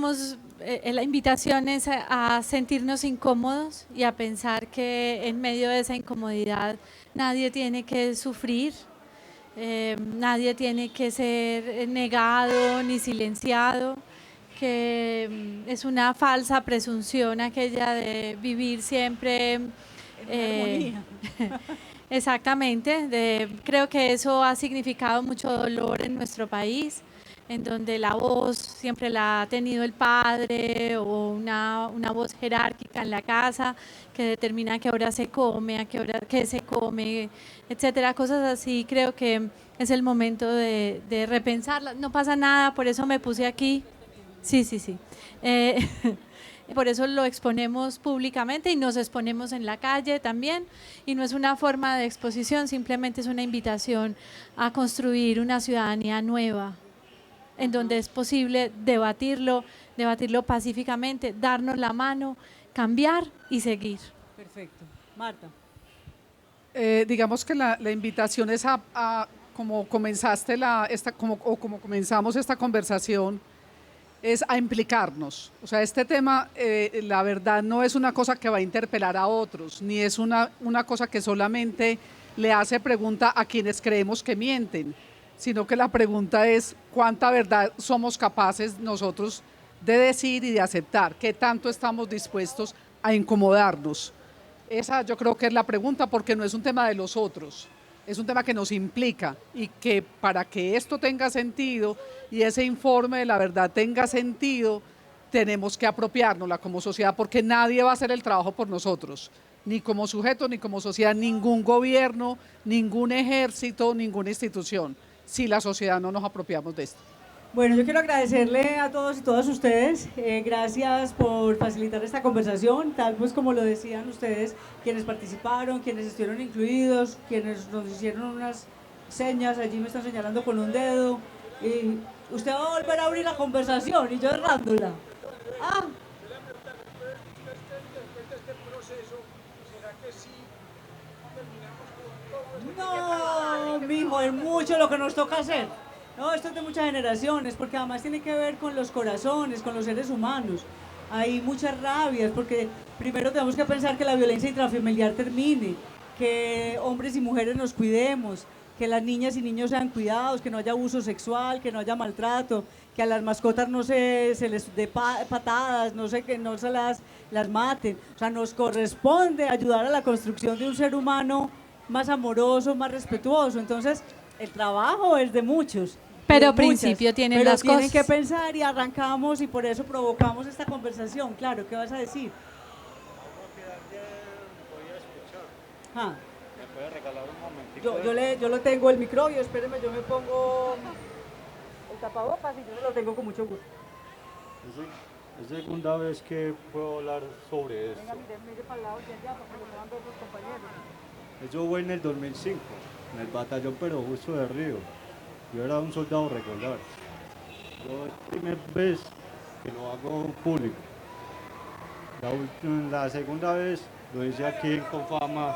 la invitación es a sentirnos incómodos y a pensar que en medio de esa incomodidad nadie tiene que sufrir, nadie tiene que ser negado ni silenciado, que es una falsa presunción aquella de vivir siempre en armonía. Exactamente, creo que eso ha significado mucho dolor en nuestro país, en donde la voz siempre la ha tenido el padre o una voz jerárquica en la casa que determina a qué hora se come, a qué hora qué se come, etcétera, cosas así. Creo que es el momento de repensarla. No pasa nada, por eso me puse aquí. Sí. Por eso lo exponemos públicamente y nos exponemos en la calle también, y no es una forma de exposición, simplemente es una invitación a construir una ciudadanía nueva, en donde es posible debatirlo pacíficamente, darnos la mano, cambiar y seguir. Perfecto. Marta. Digamos que la invitación es como comenzaste como comenzamos esta conversación, es a implicarnos. O sea, este tema, la verdad, no es una cosa que va a interpelar a otros, ni es una cosa que solamente le hace pregunta a quienes creemos que mienten, sino que la pregunta es cuánta verdad somos capaces nosotros de decir y de aceptar, qué tanto estamos dispuestos a incomodarnos. Esa yo creo que es la pregunta, porque no es un tema de los otros, es un tema que nos implica, y que para que esto tenga sentido y ese informe de la verdad tenga sentido, tenemos que apropiárnosla como sociedad, porque nadie va a hacer el trabajo por nosotros, ni como sujeto, ni como sociedad, ningún gobierno, ningún ejército, ninguna institución, si la sociedad no nos apropiamos de esto. Bueno, yo quiero agradecerle a todos y todas ustedes, gracias por facilitar esta conversación, tal pues como lo decían ustedes, quienes participaron, quienes estuvieron incluidos, quienes nos hicieron unas señas, allí me están señalando con un dedo, y usted va a volver a abrir la conversación y yo errándola. No, mijo, es mucho lo que nos toca hacer. No, esto es de muchas generaciones, porque además tiene que ver con los corazones, con los seres humanos. Hay muchas rabias, porque primero tenemos que pensar que la violencia intrafamiliar termine, que hombres y mujeres nos cuidemos, que las niñas y niños sean cuidados, que no haya abuso sexual, que no haya maltrato, que a las mascotas no se les dé patadas, que no se las maten. O sea, nos corresponde ayudar a la construcción de un ser humano más amoroso, más respetuoso. Entonces, el trabajo es de muchos. Pero principio tienen las cosas. Tienen que pensar, y arrancamos y por eso provocamos esta conversación. Claro, ¿qué vas a decir? puede regalar un momentico? Yo lo tengo el micrófono, espéreme, yo me pongo el tapabocas y yo lo tengo con mucho gusto. Es segunda vez que puedo hablar sobre esto. Venga, mire para el lado de allá, para que lo vean todos sus compañeros. Yo fue en el 2005, en el batallón Pero Justo de Río. Yo era un soldado regular. Yo es la primera vez que lo hago público. La segunda vez lo hice aquí en Confama.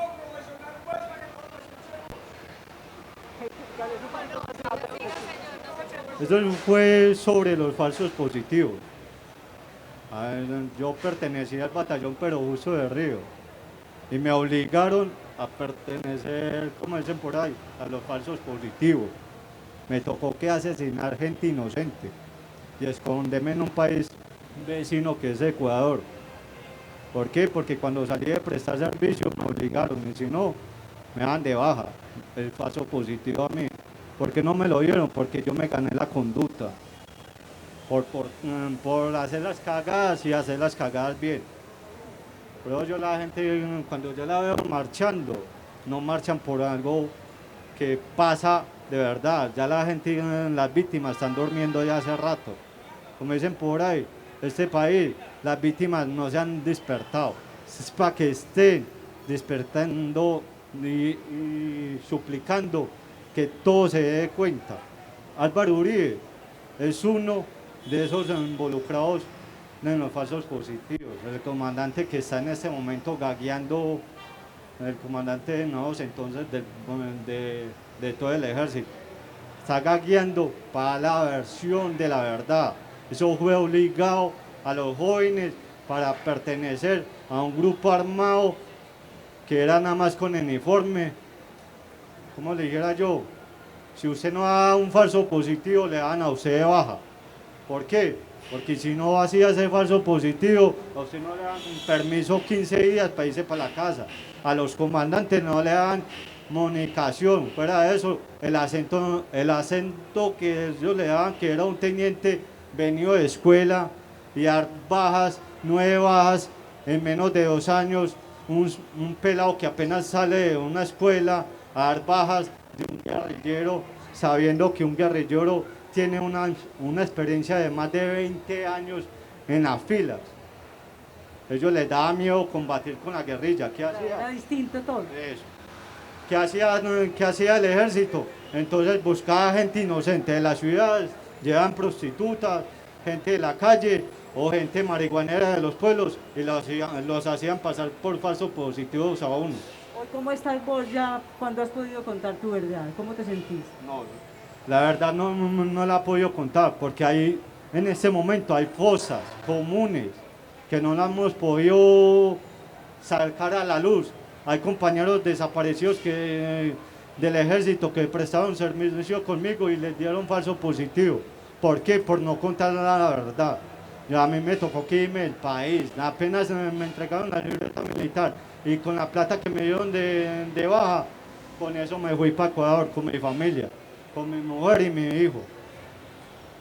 Esto fue sobre los falsos positivos. Yo pertenecía al batallón Pero Justo de Río y me obligaron a pertenecer, como dicen por ahí, a los falsos positivos. Me tocó que asesinar gente inocente y esconderme en un país vecino que es Ecuador. ¿Por qué? Porque cuando salí de prestar servicio me obligaron y si no, me dan de baja el falso positivo a mí. ¿Por qué no me lo dieron? Porque yo me gané la conducta. Por hacer las cagadas y hacer las cagadas bien. Pero yo la gente, cuando yo la veo marchando, no marchan por algo que pasa de verdad. Ya la gente, las víctimas están durmiendo ya hace rato. Como dicen por ahí, este país, las víctimas no se han despertado. Es para que estén despertando y suplicando que todo se dé cuenta. Álvaro Uribe es uno de esos involucrados en los falsos positivos. El comandante que está en este momento gagueando, el comandante de nuevos entonces de todo el ejército, está gagueando para la versión de la verdad. Eso fue obligado a los jóvenes para pertenecer a un grupo armado que era nada más con uniforme. Como le dijera yo, si usted no da un falso positivo, le dan a usted de baja. ¿Por qué? Porque si no hacía ese falso positivo, a usted no le dan permiso 15 días para irse para la casa. A los comandantes no le dan comunicación. Fuera de eso, el acento que ellos le daban, que era un teniente venido de escuela, y dar bajas, 9 bajas en menos de 2 años, un pelado que apenas sale de una escuela, a dar bajas de un guerrillero, sabiendo que un guerrillero tiene una experiencia de más de 20 años en las filas. Ellos les daba miedo combatir con la guerrilla. ¿Qué hacía? Era distinto todo. Eso. ¿Qué hacía el ejército? Entonces buscaba gente inocente de las ciudades, llevaban prostitutas, gente de la calle o gente marihuanera de los pueblos y los hacían pasar por falsos positivos a uno. Hoy, ¿cómo estás vos ya cuando has podido contar tu verdad? ¿Cómo te sentís? No, la verdad no la he podido contar porque en este momento hay fosas comunes que no las hemos podido sacar a la luz. Hay compañeros desaparecidos del ejército que prestaron servicio conmigo y les dieron falso positivo. ¿Por qué? Por no contar la verdad. Y a mí me tocó que irme del país. Apenas me entregaron la libreta militar y con la plata que me dieron de baja, con eso me fui para Ecuador con mi familia, con mi mujer y mi hijo.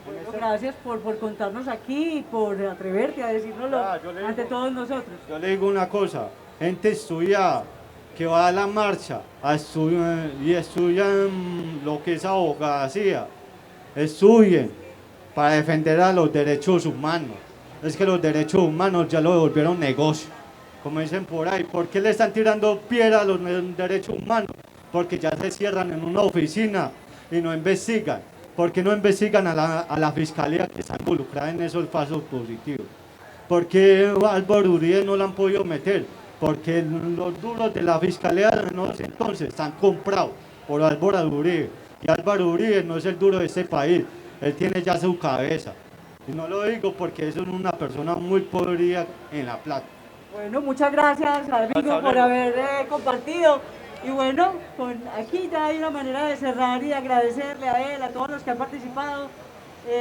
Bueno, gracias por contarnos aquí y por atreverte a decírnoslo ante todos nosotros. Yo le digo una cosa, gente estudiada que va a la marcha y estudian lo que es abogacía, estudien para defender a los derechos humanos. Es que los derechos humanos ya lo devolvieron negocio. Como dicen por ahí, ¿por qué le están tirando piedra a los derechos humanos? Porque ya se cierran en una oficina y no investigan. ¿Por qué no investigan a la fiscalía que está involucrada en esos falsos positivos? ¿Por qué Álvaro Uribe no lo han podido meter? Porque los duros de la fiscalía entonces están comprados por Álvaro Uribe. Y Álvaro Uribe no es el duro de este país, él tiene ya su cabeza. Y no lo digo porque es una persona muy podrida en La Plata. Bueno, muchas gracias, amigo, por haber compartido. Y bueno, aquí ya hay una manera de cerrar y de agradecerle a él, a todos los que han participado.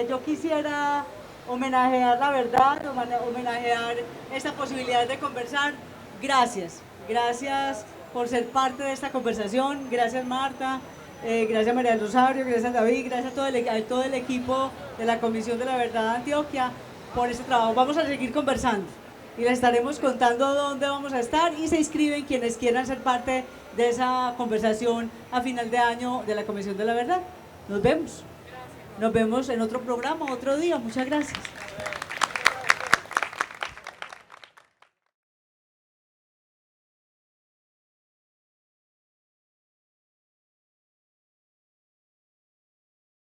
Yo quisiera homenajear la verdad, homenajear esta posibilidad de conversar. Gracias por ser parte de esta conversación. Gracias, Marta. Gracias, María del Rosario. Gracias, David. Gracias a todo el equipo de la Comisión de la Verdad de Antioquia por este trabajo. Vamos a seguir conversando y les estaremos contando dónde vamos a estar y se inscriben quienes quieran ser parte de esa conversación a final de año de la Comisión de la Verdad. Nos vemos. Nos vemos en otro programa, otro día. Muchas gracias.